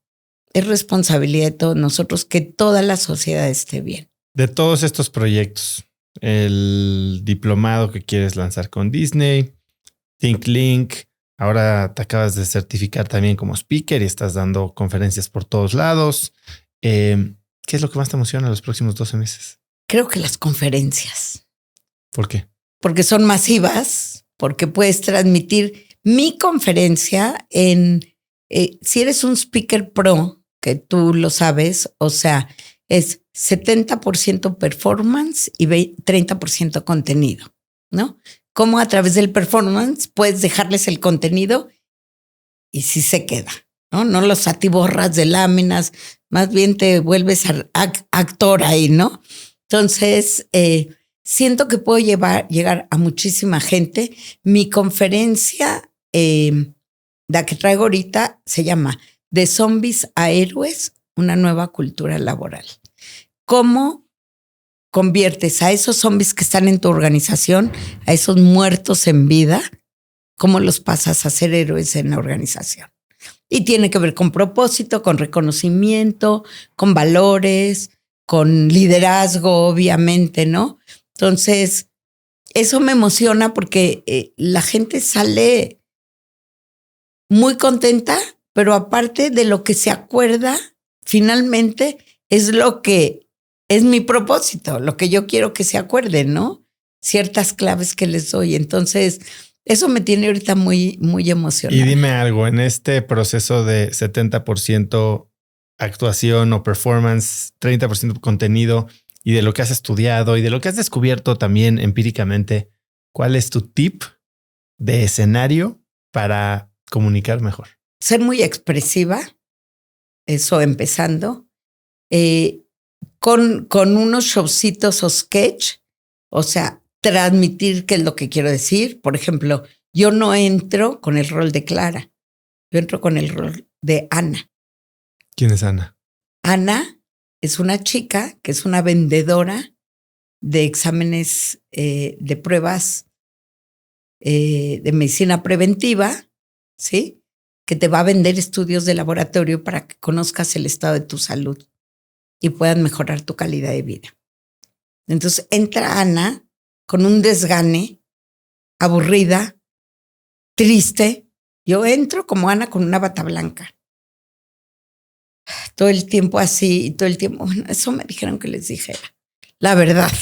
es responsabilidad de todos nosotros que toda la sociedad esté bien. De todos estos proyectos, el diplomado que quieres lanzar con Disney, ThinkLink, ahora te acabas de certificar también como speaker y estás dando conferencias por todos lados. ¿Qué es lo que más te emociona en los próximos 12 meses? Creo que las conferencias. ¿Por qué? Porque son masivas, porque puedes transmitir mi conferencia en... si eres un speaker pro, que tú lo sabes, o sea, es 70% performance y 30% contenido, ¿no? Cómo a través del performance puedes dejarles el contenido y sí se queda, ¿no? No los atiborras de láminas, más bien te vuelves actor ahí, ¿no? Entonces, siento que puedo llegar a muchísima gente. Mi conferencia, la que traigo ahorita, se llama De zombies a héroes, una nueva cultura laboral. ¿Cómo conviertes a esos zombies que están en tu organización, a esos muertos en vida, cómo los pasas a ser héroes en la organización? Y tiene que ver con propósito, con reconocimiento, con valores, con liderazgo, obviamente, ¿no? Entonces, eso me emociona porque la gente sale muy contenta, pero aparte de lo que se acuerda, finalmente es lo que es mi propósito, lo que yo quiero que se acuerden, ¿no? Ciertas claves que les doy. Entonces, eso me tiene ahorita muy, muy emocionada. Y dime algo, en este proceso de 70% actuación o performance, 30% contenido y de lo que has estudiado y de lo que has descubierto también empíricamente, ¿cuál es tu tip de escenario para comunicar mejor? Ser muy expresiva, eso empezando, con unos showcitos o sketch, o sea, transmitir qué es lo que quiero decir. Por ejemplo, yo no entro con el rol de Clara, yo entro con el rol de Ana. ¿Quién es Ana? Ana es una chica que es una vendedora de exámenes de pruebas de medicina preventiva, ¿sí? Que te va a vender estudios de laboratorio para que conozcas el estado de tu salud y puedan mejorar tu calidad de vida. Entonces entra Ana con un desgane, aburrida, triste. Yo entro como Ana con una bata blanca. Todo el tiempo así y todo el tiempo. Bueno, eso me dijeron que les dijera. La verdad.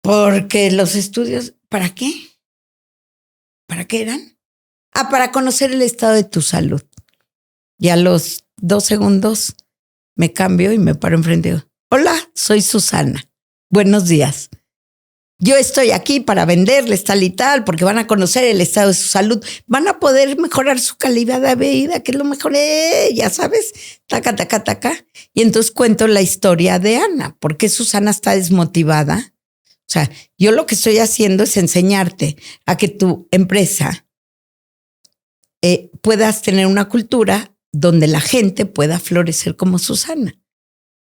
Porque los estudios, ¿para qué? ¿Para qué eran? Para conocer el estado de tu salud. Y a los 2 segundos me cambio y me paro enfrente. Hola, soy Susana. Buenos días. Yo estoy aquí para venderles tal y tal, porque van a conocer el estado de su salud. Van a poder mejorar su calidad de vida, que es lo mejor, ya sabes, taca, taca, taca. Y entonces cuento la historia de Ana. ¿Por qué Susana está desmotivada? O sea, yo lo que estoy haciendo es enseñarte a que tu empresa puedas tener una cultura donde la gente pueda florecer como Susana.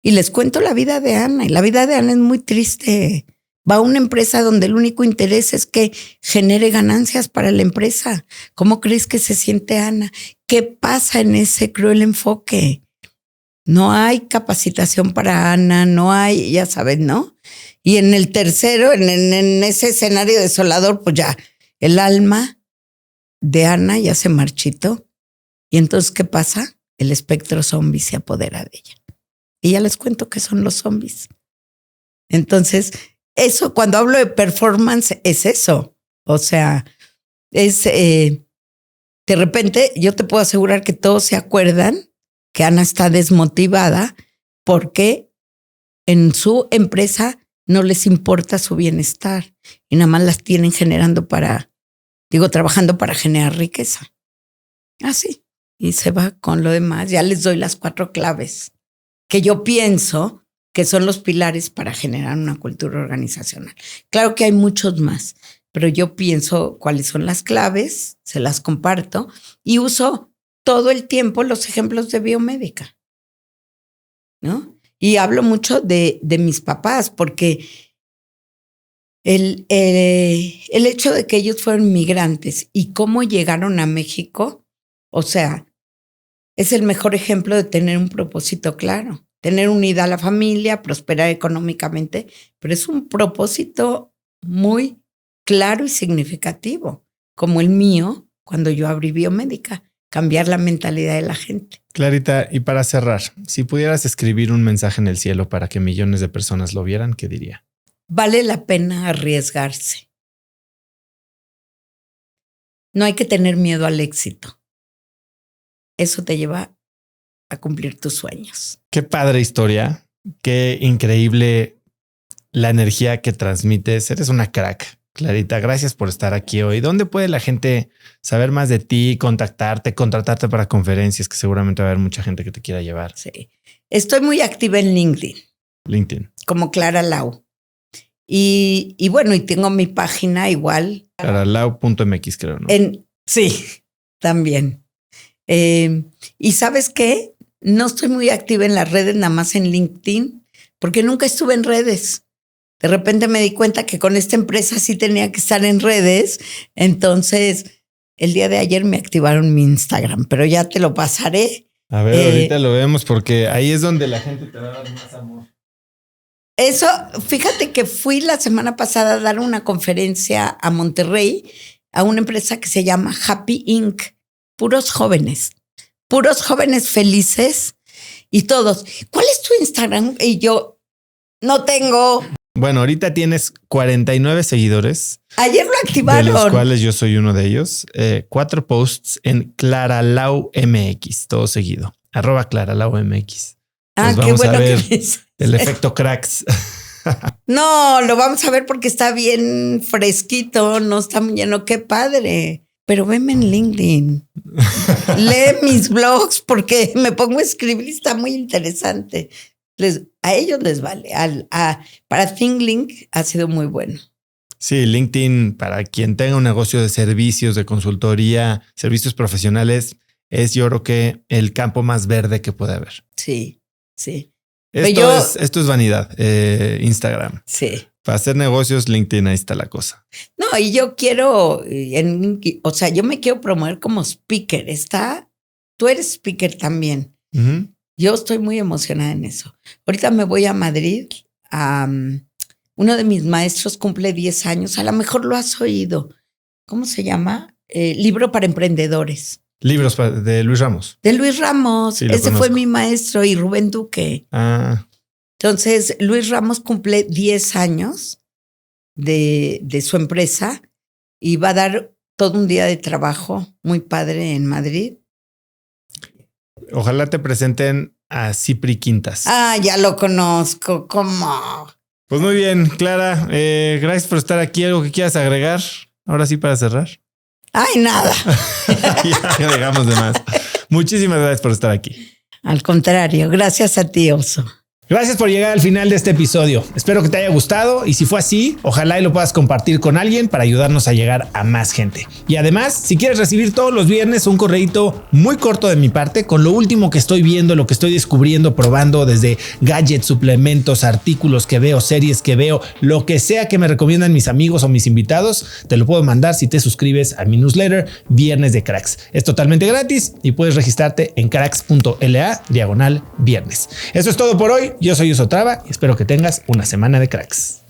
Y les cuento la vida de Ana. Y la vida de Ana es muy triste. Va a una empresa donde el único interés es que genere ganancias para la empresa. ¿Cómo crees que se siente Ana? ¿Qué pasa en ese cruel enfoque? No hay capacitación para Ana, no hay, ya sabes, ¿no? Y en el tercero, en ese escenario desolador, pues ya el alma de Ana ya se marchitó. Y entonces, ¿qué pasa? El espectro zombie se apodera de ella. Y ya les cuento qué son los zombies. Entonces, eso, cuando hablo de performance, es eso. O sea, es de repente yo te puedo asegurar que todos se acuerdan que Ana está desmotivada porque en su empresa no les importa su bienestar y nada más las tienen trabajando para generar riqueza. Así. Y se va con lo demás. Ya les doy las 4 claves que yo pienso que son los pilares para generar una cultura organizacional. Claro que hay muchos más, pero yo pienso cuáles son las claves, se las comparto y uso todo el tiempo los ejemplos de biomédica, ¿no? Y hablo mucho de mis papás porque el hecho de que ellos fueron migrantes y cómo llegaron a México, o sea, es el mejor ejemplo de tener un propósito claro, tener unida a la familia, prosperar económicamente, pero es un propósito muy claro y significativo, como el mío cuando yo abrí biomédica, cambiar la mentalidad de la gente. Clarita, y para cerrar, si pudieras escribir un mensaje en el cielo para que millones de personas lo vieran, ¿qué diría? Vale la pena arriesgarse. No hay que tener miedo al éxito. Eso te lleva a cumplir tus sueños. Qué padre historia, qué increíble la energía que transmites. Eres una crack, Clarita. Gracias por estar aquí hoy. ¿Dónde puede la gente saber más de ti, contactarte, contratarte para conferencias? Que seguramente va a haber mucha gente que te quiera llevar. Sí. Estoy muy activa en LinkedIn. Como Clara Lau. Y bueno, y tengo mi página igual. Claralau.mx, creo, ¿no? Sí, también. ¿Y sabes qué? No estoy muy activa en las redes, nada más en LinkedIn, porque nunca estuve en redes. De repente me di cuenta que con esta empresa sí tenía que estar en redes. Entonces, el día de ayer me activaron mi Instagram, pero ya te lo pasaré. A ver, ahorita lo vemos porque ahí es donde la gente te va a dar más amor. Eso, fíjate que fui la semana pasada a dar una conferencia a Monterrey, a una empresa que se llama Happy Inc. Puros jóvenes felices y todos. ¿Cuál es tu Instagram? Y yo, no tengo. Bueno, ahorita tienes 49 seguidores. Ayer lo activaron. De los cuales yo soy uno de ellos. 4 posts en Claralau MX, todo seguido. @Claralau MX. Ah, qué bueno que ves. El efecto cracks. No, lo vamos a ver porque está bien fresquito, no está muy lleno. Qué padre. Pero veme en LinkedIn. Lee mis blogs porque me pongo a escribir y está muy interesante. A ellos les vale. Para ThinkLink ha sido muy bueno. Sí, LinkedIn, para quien tenga un negocio de servicios, de consultoría, servicios profesionales, es yo creo que el campo más verde que puede haber. Sí, sí. Esto es vanidad, Instagram. Sí. Para hacer negocios, LinkedIn, ahí está la cosa. No, y yo quiero, yo me quiero promover como speaker. Tú eres speaker también. Uh-huh. Yo estoy muy emocionada en eso. Ahorita me voy a Madrid. Uno de mis maestros cumple 10 años. A lo mejor lo has oído. ¿Cómo se llama? Libro para emprendedores. Libros de Luis Ramos. De Luis Ramos. Sí, ese fue mi maestro y Rubén Duque. Ah. Entonces, Luis Ramos cumple 10 años de su empresa y va a dar todo un día de trabajo muy padre en Madrid. Ojalá te presenten a Cipri Quintas. Ah, ya lo conozco. ¿Cómo? Pues muy bien, Clara. Gracias por estar aquí. ¿Algo que quieras agregar? Ahora sí para cerrar. Ay, nada. Ya agregamos de más. Muchísimas gracias por estar aquí. Al contrario, gracias a ti, Oso. Gracias por llegar al final de este episodio. Espero que te haya gustado y si fue así, ojalá y lo puedas compartir con alguien para ayudarnos a llegar a más gente. Y además, si quieres recibir todos los viernes un correíto muy corto de mi parte con lo último que estoy viendo, lo que estoy descubriendo, probando, desde gadgets, suplementos, artículos que veo, series que veo, lo que sea que me recomiendan mis amigos o mis invitados, te lo puedo mandar si te suscribes a mi newsletter Viernes de Cracks. Es totalmente gratis y puedes registrarte en cracks.la/viernes. Eso es todo por hoy. Yo soy Oso Traba y espero que tengas una semana de cracks.